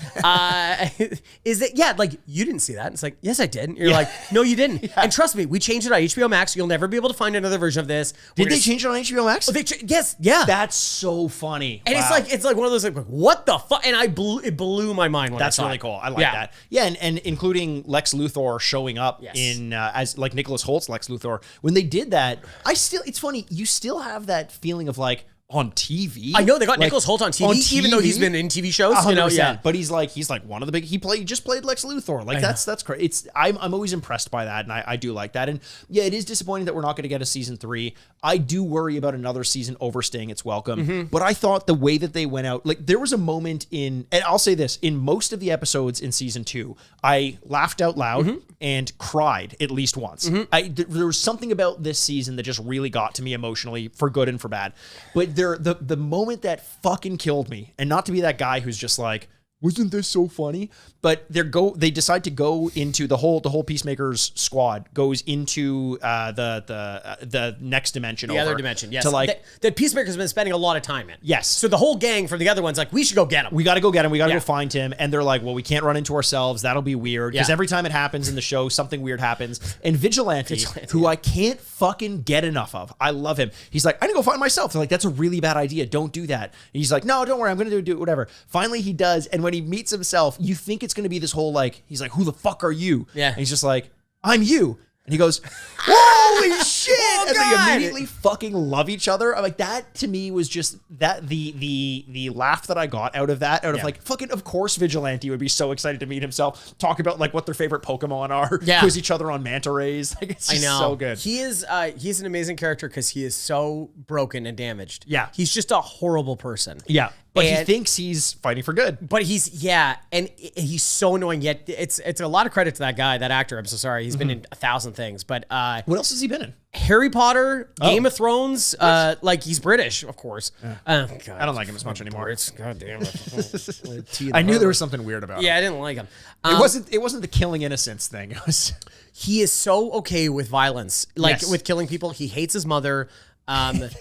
Is it, like, you didn't see that. It's like, yes, I did. And you're like, no, you didn't. And trust me, we changed it on HBO Max. You'll never be able to find another version of this. Did they change it on HBO Max? Yes. Yeah. That's so funny. And it's like one of those, like, what the fuck? And it blew my mind when I saw really it. cool. I like that. Yeah. And including Lex Luthor showing up in, as like Nicholas Holt's Lex Luthor. When they did that, it's funny. You still have that feeling of like, on TV. I know they got Nicholas Hoult on TV, even though he's been in TV shows. 100%. But he's like one of the big. He just played Lex Luthor. Like that's great. I'm always impressed by that, and I do like that. And yeah, it is disappointing that we're not going to get a season 3. I do worry about another season overstaying its welcome. But I thought the way that they went out, like there was a moment and I'll say this, in most of the episodes in season 2, I laughed out loud and cried at least once. There was something about this season that just really got to me emotionally, for good and for bad. But the moment that fucking killed me, and not to be that guy who's just like, wasn't this so funny? But they decide to go into the whole Peacemaker's squad goes into the next dimension, the other dimension, yes. To like that Peacemaker's been spending a lot of time in. Yes. So the whole gang from the other one's like, we should go get him. We got to go get him. We got to go find him. And they're like, well, we can't run into ourselves. That'll be weird. Because every time it happens in the show, something weird happens. And Vigilante, who I can't fucking get enough of. I love him. He's like, I need to go find myself. They're like, that's a really bad idea. Don't do that. And he's like, no, don't worry. I'm going to do it, whatever. Finally, he does. And when he meets himself, you think it's going to be this whole like, he's like, who the fuck are you? Yeah. And he's just like, I'm you. And he goes, holy shit. Oh, and God. they immediately fucking love each other. I'm like, that to me was just that the laugh that I got out of that, of like, fucking, of course, Vigilante would be so excited to meet himself, talk about like what their favorite Pokemon are, quiz each other on manta rays. Like, it's just so good. He's an amazing character because he is so broken and damaged. Yeah. He's just a horrible person. Yeah. But he thinks he's fighting for good. But and he's so annoying. Yet it's a lot of credit to that guy, that actor. I'm so sorry. He's been in 1,000 things. But what else has he been in? Harry Potter, Game of Thrones, like he's British, of course. God, I don't like him as much anymore. God damn it. I knew there was something weird about him. Yeah, I didn't like him. It wasn't the killing innocence thing. It was. He is so okay with violence, like Yes. with killing people. He hates his mother.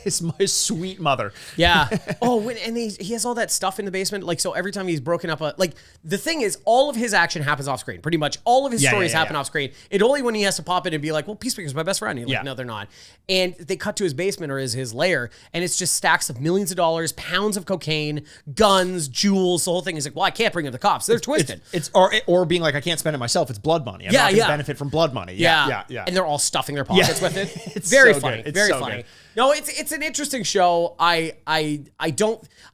His sweet mother. Yeah. And he has all that stuff in the basement. Like, so every time he's broken up, like the thing is, all of his action happens off screen. Pretty much all of his stories happen off screen. It only when he has to pop in and be like, well, Peacemaker's my best friend. You're like, no, they're not. And they cut to his basement or his lair, and it's just stacks of millions of dollars, pounds of cocaine, guns, jewels. The whole thing is like, well, I can't bring in the cops. They're twisted. It's or being like, I can't spend it myself. It's blood money. I'm not going to benefit from blood money. Yeah. And they're all stuffing their pockets with it. It's very so funny. good. It's Very so funny. good. No, it's an interesting show. I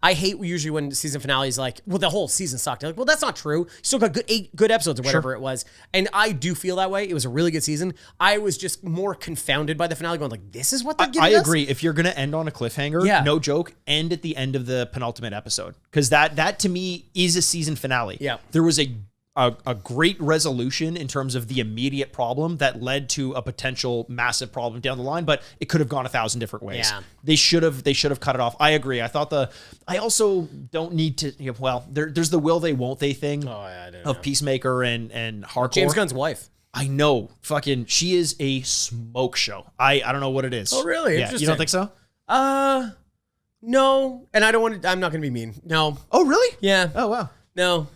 hate usually when season finales like, well, the whole season sucked. I'm like, well, that's not true. You still got 8 good episodes or whatever it was. And I do feel that way. It was a really good season. I was just more confounded by the finale going like, this is what they're giving us? I agree. If you're going to end on a cliffhanger, no joke, end at the end of the penultimate episode. Because that to me is a season finale. Yeah. There was a great resolution in terms of the immediate problem that led to a potential massive problem down the line, but it could have gone 1,000 different ways. Yeah. They should have cut it off. I agree. I also don't need to, there's the will they, won't they thing of Peacemaker and Hardcore. James Gunn's wife. I know. Fucking, she is a smoke show. I don't know what it is. Oh, really? Yeah. Interesting. You don't think so? No. And I'm not going to be mean. No. Oh, really? Yeah. Oh, wow. No.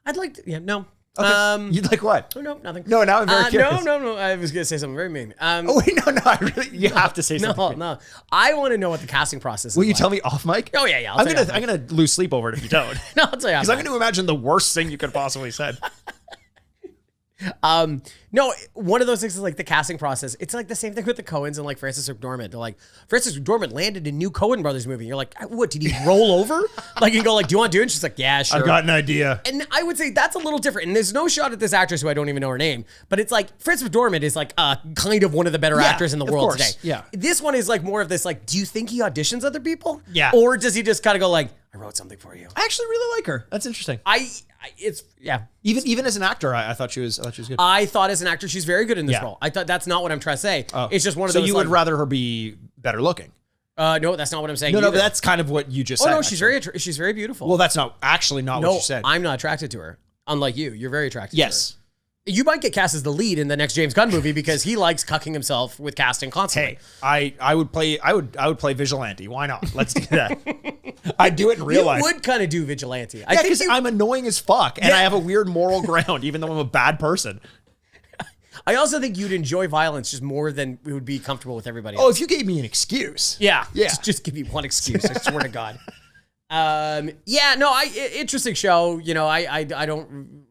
I'd like to, no. Okay. You'd like what? Oh, no, nothing. No, now I'm very curious. No. I was going to say something very mean. You have to say something. No. I want to know what the casting process is. Will you tell me off mic? Oh, yeah. I'm gonna lose sleep over it if you don't. No, I'll tell you. Because I'm going to imagine the worst thing you could possibly said. No, one of those things is like the casting process. It's like the same thing with the Coens and like Francis McDormand. They're like, Francis McDormand landed a new Coen Brothers movie. You're like, what, did he roll over? Like, you go like, do you want to do it? And she's like, yeah, sure. I've got an idea. And I would say that's a little different. And there's no shot at this actress who I don't even know her name, but it's like Francis McDormand is like kind of one of the better actors in the world today. Yeah. This one is like more of this, like, do you think he auditions other people? Yeah. Or does he just kind of go like, I wrote something for you? I actually really like her. That's interesting. Even as an actor, I thought she was good. I thought as an actor she's very good in this role. I thought that's not what I'm trying to say. It's just one of those. So you would rather her be better looking? No, that's not what I'm saying. No, but that's kind of what you just said. Oh no, she's very beautiful. Well, that's not what you said. I'm not attracted to her. Unlike you, you're very attracted. Yes. To her. You might get cast as the lead in the next James Gunn movie because he likes cucking himself with casting constantly. Hey, I would play Vigilante. Why not? Let's do that. I'd do it in real life. You would kind of do Vigilante. I think because I'm annoying as fuck and I have a weird moral ground, even though I'm a bad person. I also think you'd enjoy violence just more than we would be comfortable with everybody else. Oh, if you gave me an excuse. Yeah. Just give me one excuse. I swear to God. Interesting show. I don't.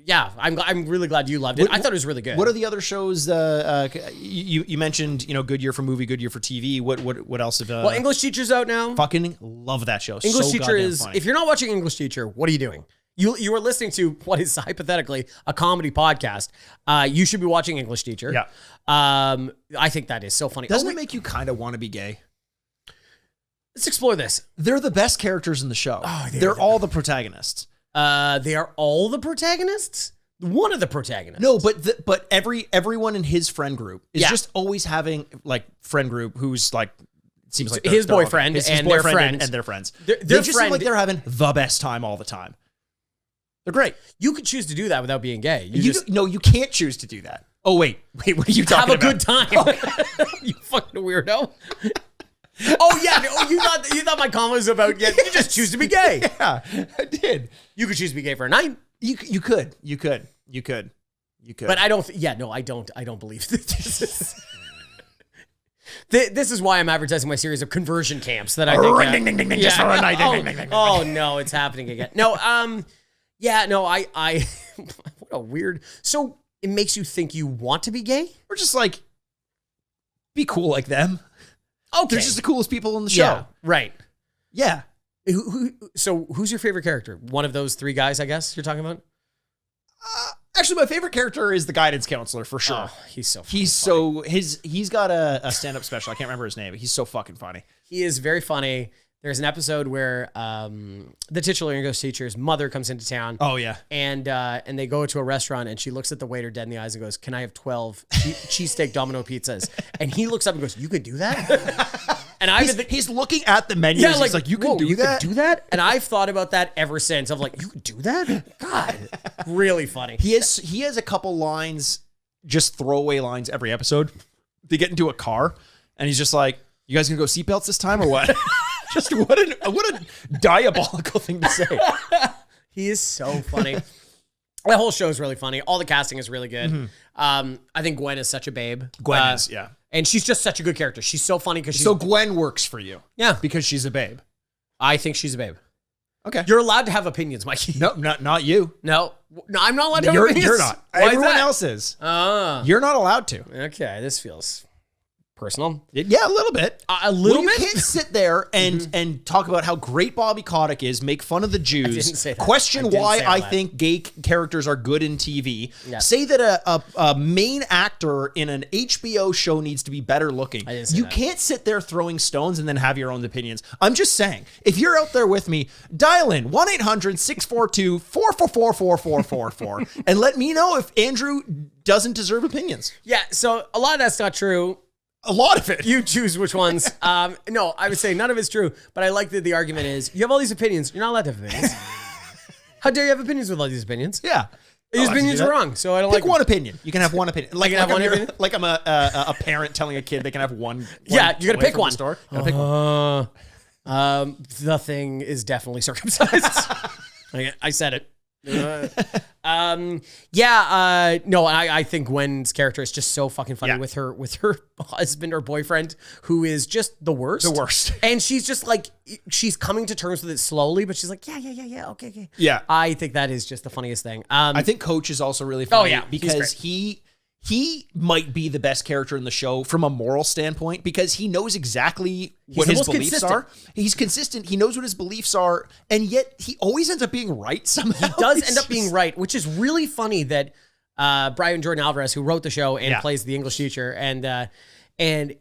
I'm really glad you loved it. I thought it was really good. What are the other shows? You mentioned, good year for movie, good year for TV. What else? Well, English Teacher's out now. Fucking love that show. English Teacher is funny. If you're not watching English Teacher, what are you doing? You are listening to what is hypothetically a comedy podcast. You should be watching English Teacher. Yeah. I think that is so funny. Doesn't it make you kind of want to be gay? Let's explore this. They're the best characters in the show. They're all the protagonists. They are all the protagonists? One of the protagonists. No, but everyone in his friend group is just always having like friend group who's like seems like his boyfriend and their friends and their friends. They just seem like they're having the best time all the time. They're great. You could choose to do that without being gay. You can't choose to do that. Oh wait, what are you talking about? Have a good time. You fucking weirdo. Oh yeah, you thought my comment was about you just choose to be gay. Yeah, I did. You could choose to be gay for a night. You could. But I don't. I don't believe this is. This is why I'm advertising my series of conversion camps that I think. Just for a night. Oh no, it's happening again. No, I what a weird. So it makes you think you want to be gay, or just like be cool like them. Okay, they're just the coolest people in the show. Yeah, right. Yeah. So who's your favorite character? One of those 3 guys, I guess you're talking about. Actually, my favorite character is the guidance counselor for sure. Oh, he's so he's got a stand-up special. I can't remember his name, but he's so fucking funny. He is very funny. There's an episode where the titular English teacher's mother comes into town. Oh yeah. And they go to a restaurant and she looks at the waiter dead in the eyes and goes, "Can I have 12 cheesesteak Domino pizzas?" And he looks up and goes, "You could do that?" And he's looking at the menu. Yeah, he's like, you can do that? Could do that? And I've thought about that ever since. I'm like, you could do that? God, really funny. He has a couple lines, just throwaway lines every episode. They get into a car and he's just like, "You guys gonna go seatbelts this time or what?" Just what a diabolical thing to say. He is so funny. The whole show is really funny. All the casting is really good. Mm-hmm. I think Gwen is such a babe. Gwen is, yeah. And she's just such a good character. She's so funny because So Gwen works for you. Yeah. Because she's a babe. I think she's a babe. Okay. You're allowed to have opinions, Mikey. No, not you. No, I'm not allowed to have opinions. You're not. Why Everyone else is. You're not allowed to. Okay, this feels personal. Yeah, a little bit. A little bit? You can't sit there and talk about how great Bobby Kotick is, make fun of the Jews, question why I think gay characters are good in TV, say that a main actor in an HBO show needs to be better looking. You can't sit there throwing stones and then have your own opinions. I'm just saying, if you're out there with me, dial in 1-800-642-444-4444 and let me know if Andrew doesn't deserve opinions. Yeah, so a lot of that's not true. A lot of it. You choose which ones. No, I would say none of it's true, but I like that the argument is you have all these opinions. You're not allowed to have opinions. How dare you have opinions with all these opinions? Yeah. These opinions are wrong, so I don't Pick like one opinion. You can have one opinion. Like I'm a parent telling a kid they can have one. Yeah, you gotta pick one. Store. You gotta pick one. The thing is definitely circumcised. I said it. No, I think Gwen's character is just so fucking funny with her husband or boyfriend who is just the worst. And she's just like, she's coming to terms with it slowly, but she's like, yeah, okay. Yeah. I think that is just the funniest thing. I think Coach is also really funny because he might be the best character in the show from a moral standpoint because he knows exactly what his beliefs are. He's consistent. He knows what his beliefs are. And yet he always ends up being right somehow. He does end up being right, which is really funny that Brian Jordan Alvarez, who wrote the show and plays the English teacher, and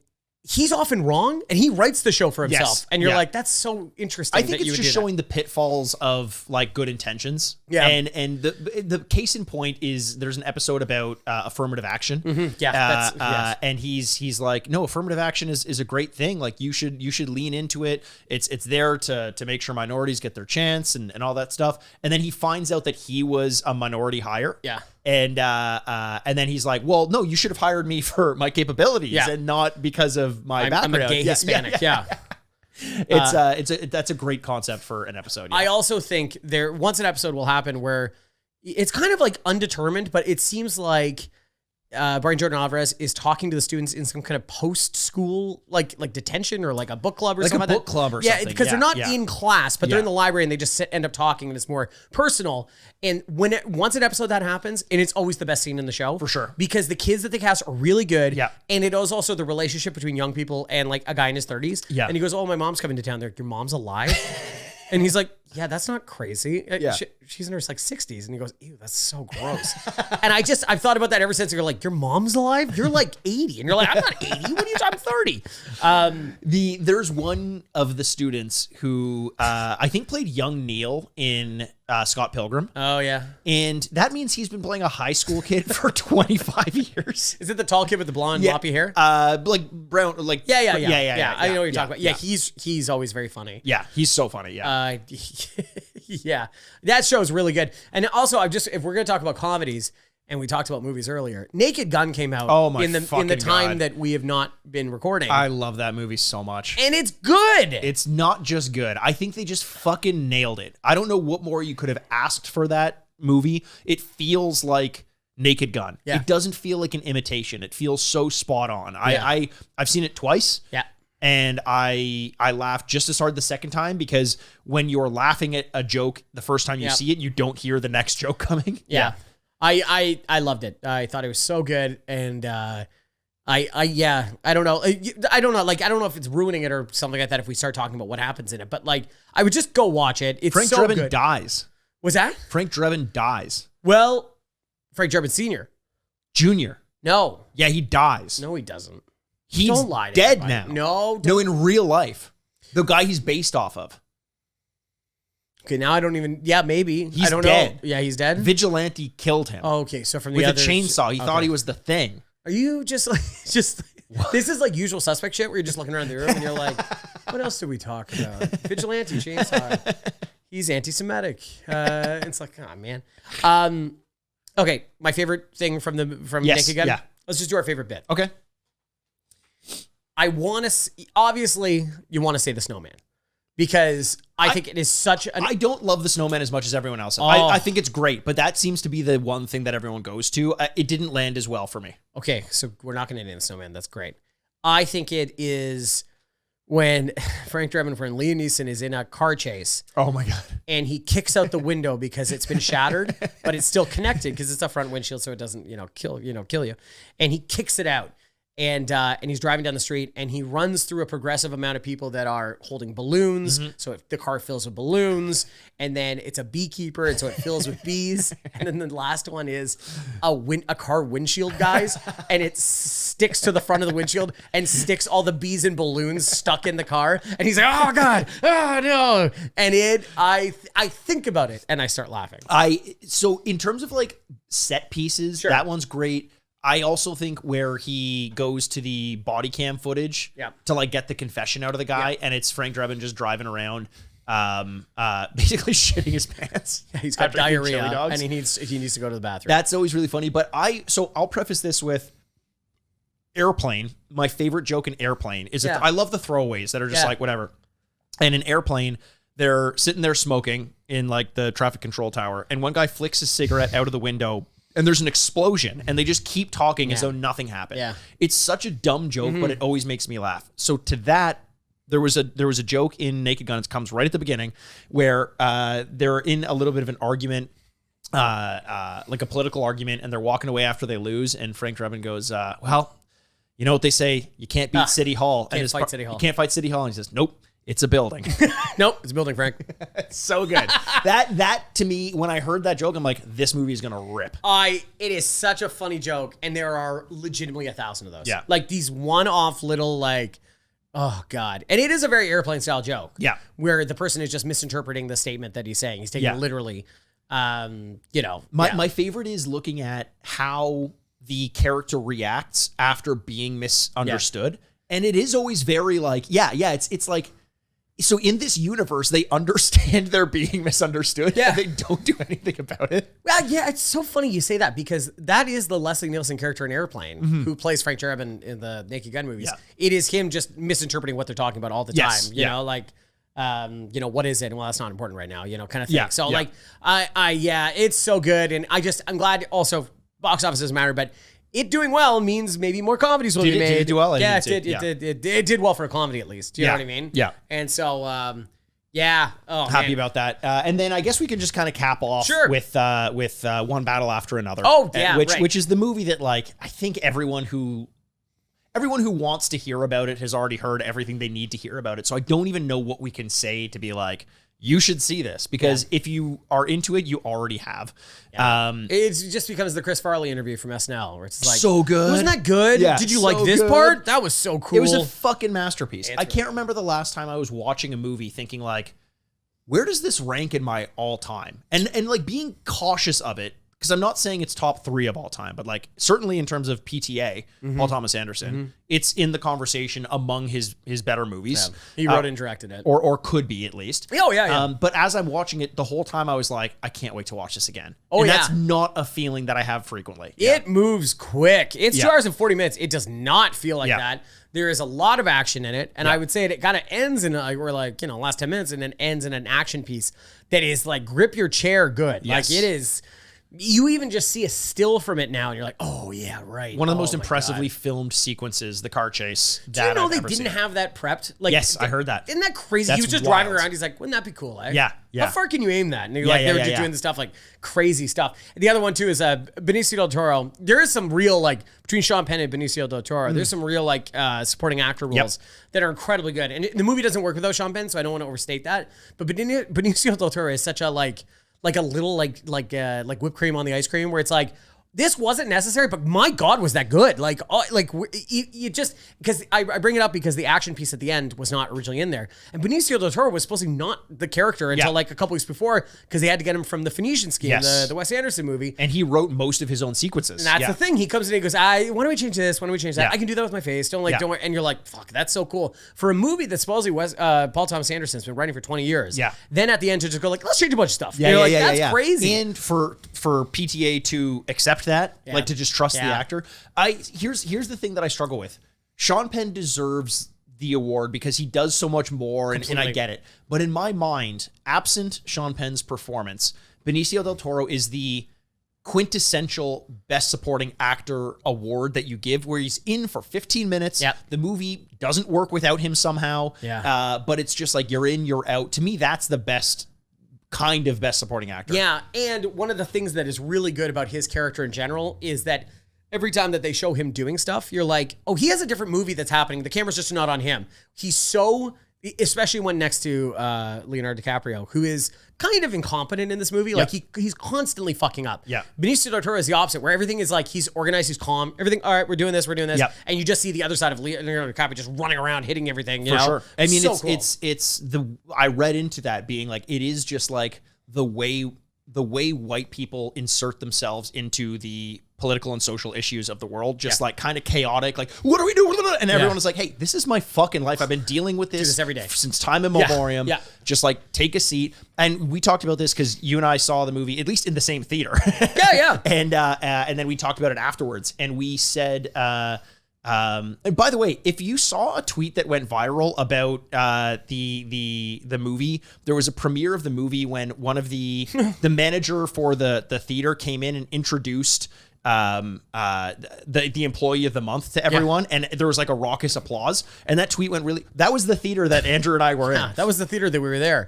he's often wrong, and he writes the show for himself. Yes. And you're like, that's so interesting. I think it's just showing the pitfalls of like good intentions. Yeah. And the case in point is there's an episode about affirmative action. Mm-hmm. Yeah. And he's like, no, affirmative action is a great thing. Like you should lean into it. It's there to make sure minorities get their chance and all that stuff. And then he finds out that he was a minority hire. Yeah. And then he's like, well, no, you should have hired me for my capabilities and not because of my background. I'm a gay Hispanic. Yeah. That's a great concept for an episode. Yeah. I also think once an episode will happen where it's kind of like undetermined, but it seems like Brian Jordan Alvarez is talking to the students in some kind of post-school like detention or like a book club or something like that. Like a book club or something. Yeah, because they're not in class, but they're in the library and they just end up talking and it's more personal. And once an episode that happens, and it's always the best scene in the show. For sure. Because the kids that they cast are really good. Yeah. And it is also the relationship between young people and like a guy in his 30s. Yeah. And he goes, oh, my mom's coming to town. They're like, your mom's alive? And he's like, yeah, that's not crazy. Yeah. She's in her like 60s. And he goes, ew, that's so gross. And I've thought about that ever since. You're like, your mom's alive? You're like 80. And you're like, I'm not 80. What are you talking? I'm 30. There's one of the students who I think played young Neil in Scott Pilgrim. Oh, yeah. And that means he's been playing a high school kid for 25 years. Is it the tall kid with the blonde loppy hair? Like brown, like yeah. I know what you're talking about. Yeah, he's always very funny. Yeah, he's so funny. Yeah. Yeah, that show is really good. And also, if we're going to talk about comedies, and we talked about movies earlier, Naked Gun came out in the time that we have not been recording. I love that movie so much. And it's good. It's not just good. I think they just fucking nailed it. I don't know what more you could have asked for that movie. It feels like Naked Gun. Yeah. It doesn't feel like an imitation. It feels so spot on. Yeah. I've seen it twice. Yeah. And I laughed just as hard the second time because when you're laughing at a joke the first time you see it, you don't hear the next joke coming. Yeah. I loved it. I thought it was so good. And I don't know. I don't know. Like, I don't know if it's ruining it or something like that if we start talking about what happens in it. But like, I would just go watch it. It's Frank so Drebin good. dies. Was that? Frank Drebin dies. Well, Frank Drebin Sr. Jr. No. Yeah, he dies. No, he doesn't. He's don't lie to dead everybody. now. No, in real life. The guy he's based off of. Okay, now I don't even. Yeah, maybe. He's I don't dead. know. Yeah, he's dead. Vigilante killed him. Oh, okay. So from the with other a chainsaw. He thought he was the Thing. Are you just like This is like Usual Suspect shit where you're just looking around the room and you're like, what else did we talk about? Vigilante chainsaw. He's anti-Semitic. It's like, oh man. Okay, my favorite thing from Naked Gun. Yeah. Let's just do our favorite bit. Okay. I want to obviously you want to say the snowman because I think it is such an. I don't love the snowman as much as everyone else. Oh. I think it's great, but that seems to be the one thing that everyone goes to. It didn't land as well for me. Okay, so we're not going to name the snowman. That's great. I think it is when Frank Drebin and Liam Neeson is in a car chase. Oh my God. And he kicks out the window because it's been shattered, but it's still connected because it's a front windshield, so it doesn't, kill you. And he kicks it out. And he's driving down the street and he runs through a progressive amount of people that are holding balloons. Mm-hmm. So the car fills with balloons, and then it's a beekeeper, and so it fills with bees. And then the last one is a car windshield, guys, and it sticks to the front of the windshield and sticks all the bees and balloons stuck in the car. And he's like, "Oh God, oh no!" And I think about it and I start laughing. So in terms of like set pieces, Sure. that one's great. I also think where he goes to the body cam footage to like get the confession out of the guy, and it's Frank Drebin just driving around, basically shitting his pants. Yeah, he's got diarrhea and he needs to go to the bathroom. That's always really funny. But I'll preface this with Airplane. My favorite joke in Airplane is that I love the throwaways that are just like whatever. And in Airplane, they're sitting there smoking in like the traffic control tower, and one guy flicks his cigarette out of the window. And there's an explosion, and they just keep talking as though nothing happened. Yeah. It's such a dumb joke, but it always makes me laugh. So to that, there was a joke in Naked Gun. It comes right at the beginning, where they're in a little bit of an argument, like a political argument, and they're walking away after they lose. And Frank Drebin goes, "Well, you know what they say? You can't beat City Hall. Can't fight City Hall. You can't fight City Hall." And he says, "Nope. It's a building." Nope, it's a building, Frank. It's so good. That to me, when I heard that joke, I'm like, this movie is gonna rip. It is such a funny joke, and there are legitimately 1,000 of those. Yeah. Like these one-off little like, oh God. And it is a very Airplane style joke. Yeah. Where the person is just misinterpreting the statement that he's saying. He's taking it literally. My favorite is looking at how the character reacts after being misunderstood. And it is always very like, it's like, so in this universe, they understand they're being misunderstood. Yeah. And they don't do anything about it. Well, yeah, it's so funny you say that because that is the Leslie Nielsen character in Airplane who plays Frank Drebin in the Naked Gun movies. Yeah. It is him just misinterpreting what they're talking about all the time. You know, like, what is it? Well, that's not important right now, kind of thing. Yeah. So like, it's so good. And I'm glad also box office doesn't matter, but it doing well means maybe more comedies will be made. Did it do well? It did well for a comedy at least. You know what I mean? Yeah. And so, Oh, happy about that. And then I guess we can just kind of cap off with One Battle After Another. Oh, yeah, which is the movie that like I think everyone who wants to hear about it has already heard everything they need to hear about it. So I don't even know what we can say to be like, you should see this, because if you are into it, you already have. Yeah. It just becomes the Chris Farley interview from SNL, where it's like, so good. Wasn't that good? Yeah, did you like this part? That was so cool. It was a fucking masterpiece. I can't remember the last time I was watching a movie thinking like, where does this rank in my all time? And like being cautious of it, because I'm not saying it's top 3 of all time, but like certainly in terms of PTA, Paul Thomas Anderson, it's in the conversation among his better movies. Yeah. He wrote and directed it. Or could be at least. Oh, yeah. But as I'm watching it, the whole time I was like, I can't wait to watch this again. Oh, and that's not a feeling that I have frequently. It moves quick. It's 2 hours and 40 minutes. It does not feel like that. There is a lot of action in it. And I would say it kind of ends in last 10 minutes and then ends in an action piece that is like grip your chair good. Yes. Like it is. You even just see a still from it now, and you're like, "Oh yeah, right." One of the most impressively filmed sequences, the car chase. Do you know they didn't have that prepped? Like, yes, I heard that. Isn't that crazy? He was just driving around. He's like, "Wouldn't that be cool?" Eh? Yeah. How far can you aim that? And you're like, they were just doing the stuff like crazy stuff. And the other one too is Benicio del Toro. There is some real like between Sean Penn and Benicio del Toro. There's some real like supporting actor roles that are incredibly good. And the movie doesn't work without Sean Penn, so I don't want to overstate that. But Benicio del Toro is such a like a little like whipped cream on the ice cream, where it's like This wasn't necessary, but my God, was that good? Like you just, because I bring it up because the action piece at the end was not originally in there, and Benicio del Toro was supposedly not the character until like a couple weeks before, because they had to get him from the Phoenician Scheme, the Wes Anderson movie, and he wrote most of his own sequences. And that's the thing. He comes in and he goes, why don't we change this? Why don't we change that? I can do that with my face. Don't worry. And you're like, fuck, that's so cool for a movie that supposedly Paul Thomas Anderson's been writing for 20 years. Yeah. Then at the end to just go like, let's change a bunch of stuff. That's crazy. And for PTA to accept that, like to just trust the actor. Here's the thing that I struggle with. Sean Penn deserves the award because he does so much more, and I get it. But in my mind, absent Sean Penn's performance, Benicio del Toro is the quintessential best supporting actor award that you give, where he's in for 15 minutes. The movie doesn't work without him somehow. But it's just like, you're in, you're out. To me, that's the best kind of best supporting actor. Yeah, and one of the things that is really good about his character in general is that every time that they show him doing stuff, you're like, oh, he has a different movie that's happening. The camera's just not on him. He's so, especially when next to Leonardo DiCaprio, who is kind of incompetent in this movie. Like he's constantly fucking up. Benicio del Toro is the opposite, where everything is like, he's organized, he's calm, everything. All right, we're doing this. And you just see the other side of Leonardo DiCaprio just running around, hitting everything. You know? Sure. I mean, so cool. I read into that being like, it is just like the way white people insert themselves into the political and social issues of the world, just like kind of chaotic, like, what are we doing? And everyone is like, hey, this is my fucking life. I've been dealing with this every day since time immemorial. Just like, take a seat. And we talked about this because you and I saw the movie, at least in the same theater. And then we talked about it afterwards. And we said, and by the way, if you saw a tweet that went viral about the movie, there was a premiere of the movie when one of the manager for the theater came in and introduced the employee of the month to everyone, and there was like a raucous applause, and that tweet went really. That was the theater that Andrew and I were in. That was the theater that we were there.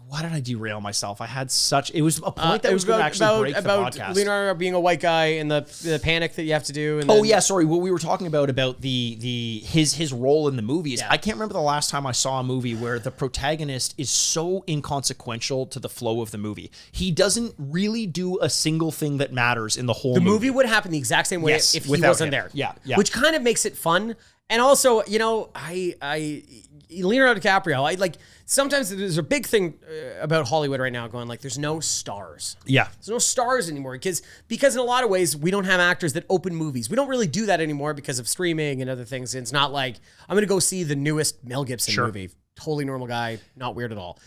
Why did I derail myself? I had such... It was a point that was going to actually break the podcast. Leonardo being a white guy and the panic that you have to do. And sorry. What we were talking about his role in the movie is, I can't remember the last time I saw a movie where the protagonist is so inconsequential to the flow of the movie. He doesn't really do a single thing that matters in the whole movie. The movie would happen the exact same way if he wasn't there. Which kind of makes it fun. And also, Leonardo DiCaprio, sometimes there's a big thing about Hollywood right now going like, there's no stars. There's no stars anymore because in a lot of ways, we don't have actors that open movies. We don't really do that anymore because of streaming and other things. It's not like, I'm going to go see the newest Mel Gibson movie. Totally normal guy, not weird at all.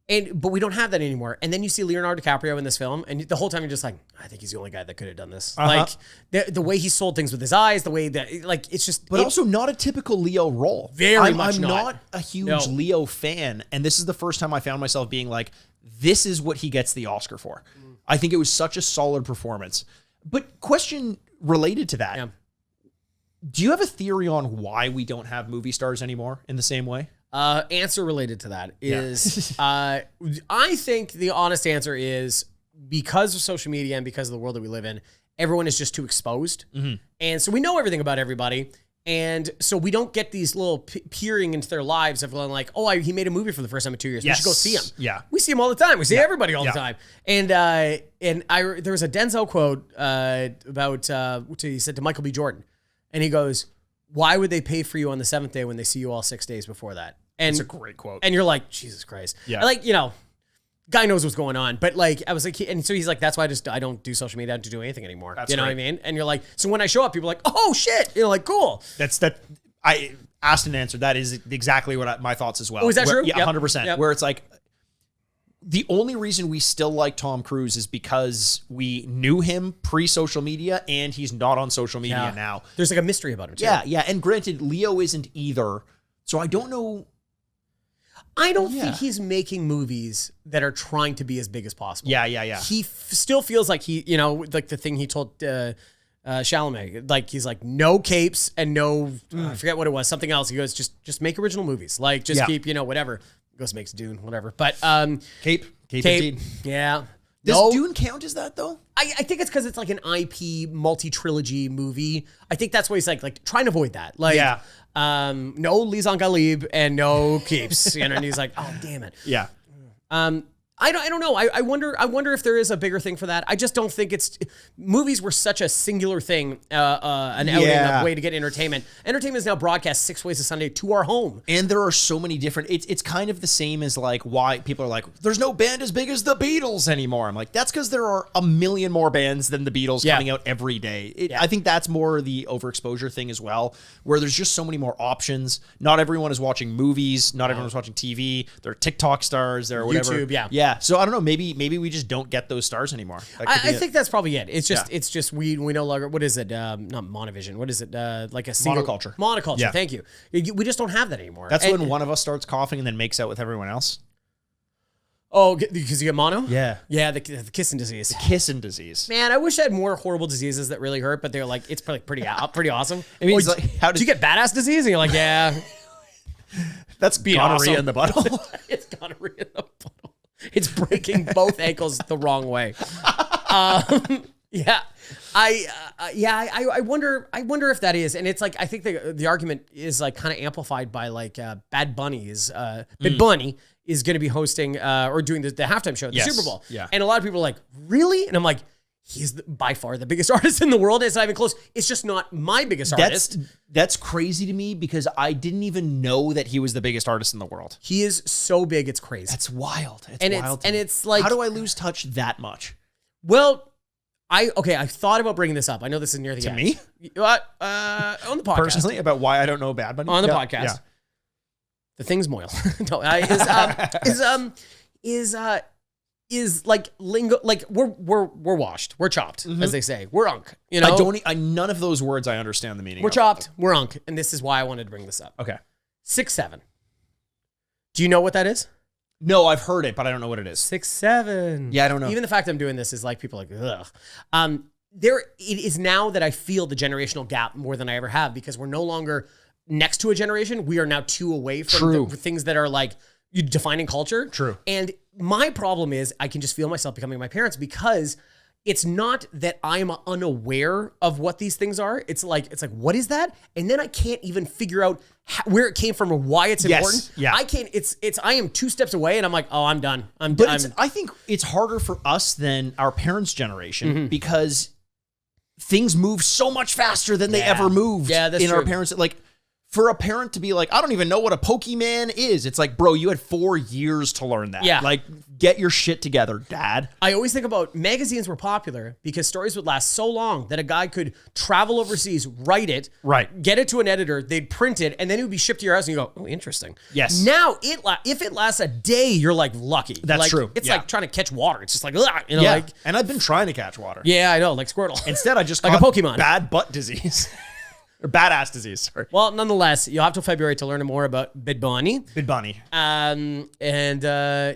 But we don't have that anymore. And then you see Leonardo DiCaprio in this film, and the whole time you're just like, I think he's the only guy that could have done this. Like the way he sold things with his eyes, the way that it's just, but also not a typical Leo role. I'm not a huge Leo fan, and this is the first time I found myself being like, this is what he gets the Oscar for. I think it was such a solid performance. But question related to that: do you have a theory on why we don't have movie stars anymore in the same way? Answer related to that is, I think the honest answer is because of social media and because of the world that we live in, everyone is just too exposed. And so we know everything about everybody. And so we don't get these little peering into their lives of going like, oh, he made a movie for the first time in 2 years. We should go see him. We see him all the time. We see everybody all the time. And there was a Denzel quote he said to Michael B. Jordan. And he goes, why would they pay for you on the seventh day when they see you all 6 days before that? And that's a great quote. And you're like, Jesus Christ. Guy knows what's going on. But I was like, and so he's like, that's why I don't do social media. I don't do anything anymore. That's what I mean? And you're like, so when I show up, people are like, oh shit. You're like, cool. I asked and answered. That is exactly what my thoughts as well. Oh, is that true? Yeah, 100%. Where it's like, the only reason we still like Tom Cruise is because we knew him pre-social media and he's not on social media now. There's like a mystery about him too. Yeah. And granted, Leo isn't either. So I don't know. I don't think he's making movies that are trying to be as big as possible. Yeah. He still feels like like the thing he told Chalamet, like he's like, no capes and no, I forget what it was, something else. He goes, just make original movies. Like just keep, whatever. He goes, makes Dune, whatever. But Cape indeed. Yeah. Does Dune count as that though? I think it's because it's like an IP multi-trilogy movie. I think that's why he's like trying to avoid that. Like, no Lisan Galib and no keeps. And he's like, oh damn it. Yeah. I I don't know. I wonder if there is a bigger thing for that. I just don't think movies were such a singular thing, an outing, a way to get entertainment. Entertainment is now broadcast 6 ways a Sunday to our home. And there are so many different, it's kind of the same as like why people are like, there's no band as big as the Beatles anymore. I'm like, that's because there are a million more bands than the Beatles coming out every day. I think that's more the overexposure thing as well, where there's just so many more options. Not everyone is watching movies. Not everyone is watching TV. There are TikTok stars. There are whatever. YouTube, Yeah. So I don't know. Maybe we just don't get those stars anymore. I think that's probably it. It's just we no longer. What is it? Not Monovision. What is it? Like a single monoculture. Monoculture. Yeah. Thank you. We just don't have that anymore. That's when one of us starts coughing and then makes out with everyone else. Oh, because you get mono? Yeah. Yeah, the kissing disease. The kissing disease. Man, I wish I had more horrible diseases that really hurt, but they're like, it's pretty awesome. I mean, like, did you get badass disease? And you're like, yeah. That's gonorrhea awesome. In the butthole. It's gonorrhea in the butthole. It's breaking both ankles the wrong way. Yeah. I wonder if that is, and it's like I think the argument is like kind of amplified by like Bad Bunny is going to be hosting or doing the halftime show at the Super Bowl. Yeah. And a lot of people are like, really? And I'm like, he's by far the biggest artist in the world. It's not even close. It's just not my biggest artist. That's crazy to me because I didn't even know that he was the biggest artist in the world. He is so big, it's crazy. That's wild. It's like, how do I lose touch that much? Well, I thought about bringing this up. I know this is near the end. To me? On the podcast. Personally, about why I don't know Bad Bunny? On the podcast. Yeah. The thing's moil. No, is like lingo, like we're washed, we're chopped, as they say. We're unk. You know, none of those words I understand the meaning. We're chopped, we're unk, and this is why I wanted to bring this up. Okay. 6'7". Do you know what that is? No, I've heard it, but I don't know what it is. 6'7". Yeah, I don't know. Even the fact I'm doing this is like people are like, ugh. It is now that I feel the generational gap more than I ever have because we're no longer next to a generation. We are now 2 away from the things that are like defining culture. True. And my problem is I can just feel myself becoming my parents because it's not that I'm unaware of what these things are. It's like, what is that? And then I can't even figure out where it came from or why it's important. Yeah. I am 2 steps away and I'm like, oh, I'm done. I think it's harder for us than our parents' generation because things move so much faster than they ever moved in our parents. Like, for a parent to be like, I don't even know what a Pokemon is. It's like, bro, you had 4 years to learn that. Yeah. Like, get your shit together, dad. I always think about magazines were popular because stories would last so long that a guy could travel overseas, write it, get it to an editor, they'd print it, and then it would be shipped to your house and you go, oh, interesting. Yes. Now, if it lasts a day, you're like lucky. That's true. It's like trying to catch water. It's just like, like. And I've been trying to catch water. Yeah, I know, like Squirtle. Instead, I just like a Pokemon. Bad butt disease. Or badass disease, sorry. Well, nonetheless, you'll have till February to learn more about Bad Bunny. Bad Bunny. And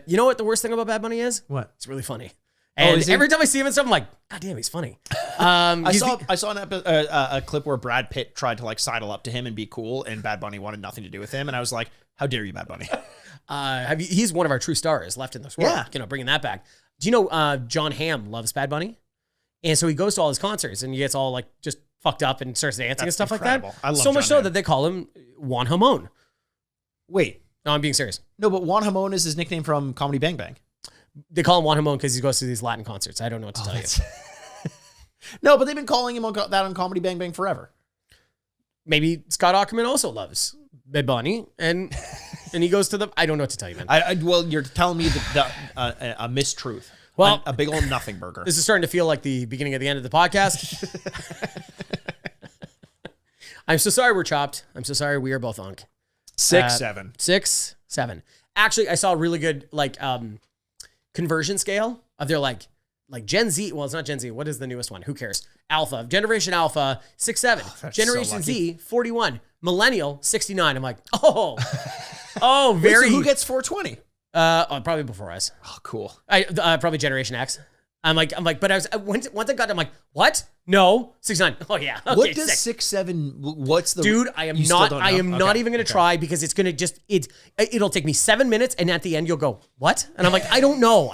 you know what the worst thing about Bad Bunny is? What? It's really funny. And every time I see him and stuff, I'm like, God damn, he's funny. I saw a clip where Brad Pitt tried to like sidle up to him and be cool, and Bad Bunny wanted nothing to do with him, and I was like, how dare you, Bad Bunny? He's one of our true stars left in this world. Yeah. You know, bringing that back. Do you know John Hamm loves Bad Bunny? And so he goes to all his concerts and he gets all like just fucked up and starts dancing and stuff incredible. Like that. I love so John much so Hamm. that they call him Juan Hamon. Wait. No, I'm being serious. No, but Juan Hamon is his nickname from Comedy Bang Bang. They call him Juan Hamon because he goes to these Latin concerts. I don't know what to tell you. No, but they've been calling him that on Comedy Bang Bang forever. Maybe Scott Aukerman also loves Bad Bunny and he goes to the. I don't know what to tell you, man. Well, you're telling me a mistruth. Well, a big old nothing burger. This is starting to feel like the beginning of the end of the podcast. I'm so sorry we're chopped. I'm so sorry we are both unk. 6'7". 6'7". Actually, I saw a really good like conversion scale of their like Gen Z. Well, it's not Gen Z. What is the newest one? Who cares? Alpha. Generation Alpha, 6'7". Generation Z, 41. Millennial, 69. I'm like, very. Wait, so who gets 420? Probably before us. Oh, cool. Probably Generation X. I'm like, but once I got, I'm like, what? No, 6'9". Oh yeah. Okay, what does 6'7"? What's the dude? I am not even gonna try because it's gonna just it'll take me 7 minutes and at the end you'll go what? And I'm like, I don't know.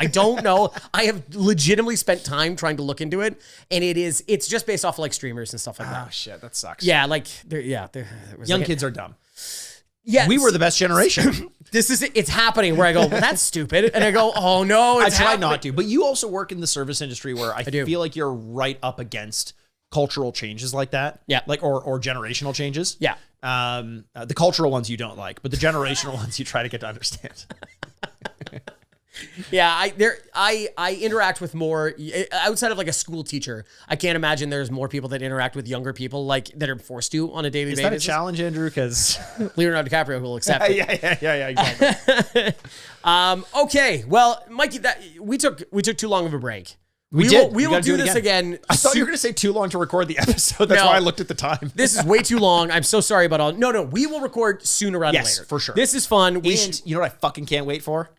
I have legitimately spent time trying to look into it, and it's just based off of like streamers and stuff like that. Oh shit, that sucks. Yeah, like young kids are dumb. Yes. We were the best generation. It's happening where I go, well, that's stupid. And I go, oh no, I it's try happening. not to, but you also work in the service industry where I do. feel like you're right up against cultural changes like that. Yeah. Like, or generational changes. Yeah. The cultural ones you don't like, but the generational ones you try to get to understand. Yeah, I interact with more outside of like a school teacher. I can't imagine there's more people that interact with younger people like that are forced to on a daily basis. Is that a challenge, Andrew? Because Leonardo DiCaprio will accept it. yeah, exactly. Okay, well, Mikey, we took too long of a break. We did. We will gotta do this again. I thought you were going to say too long to record the episode. That's No. why I looked at the time. This is way too long. I'm so sorry about all. No, we will record sooner rather than later. For sure. This is fun. And you know what I fucking can't wait for?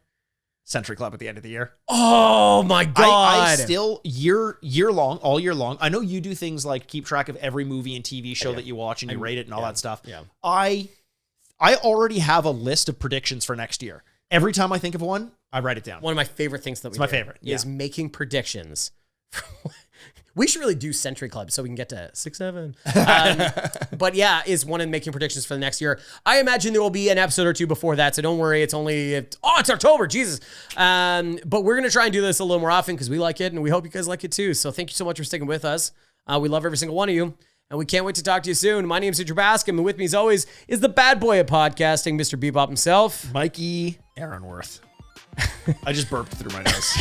Century Club at the end of the year. Oh my God. I still all year long. I know you do things like keep track of every movie and TV show that you watch and you rate it and all that stuff. Yeah. I already have a list of predictions for next year. Every time I think of one, I write it down. One of my favorite things that we do my favorite, is making predictions. We should really do Century Club so we can get to 6, 7. But yeah, is one in making predictions for the next year. I imagine there will be an episode or two before that, so don't worry. It's October, Jesus. But we're going to try and do this a little more often because we like it and we hope you guys like it too. So thank you so much for sticking with us. We love every single one of you. And we can't wait to talk to you soon. My name is Andrew Bascom, and with me as always is the bad boy of podcasting, Mr. Bebop himself. Mikey Aaronworth. I just burped through my nose.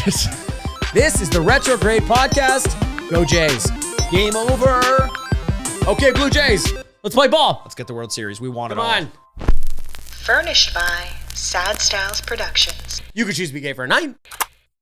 This is the Retrograde Podcast. Go Jays. Game over. Okay, Blue Jays. Let's play ball. Let's get the World Series. We want Come it all. on. Furnished by Sad Styles Productions. You could choose to be gay for a night.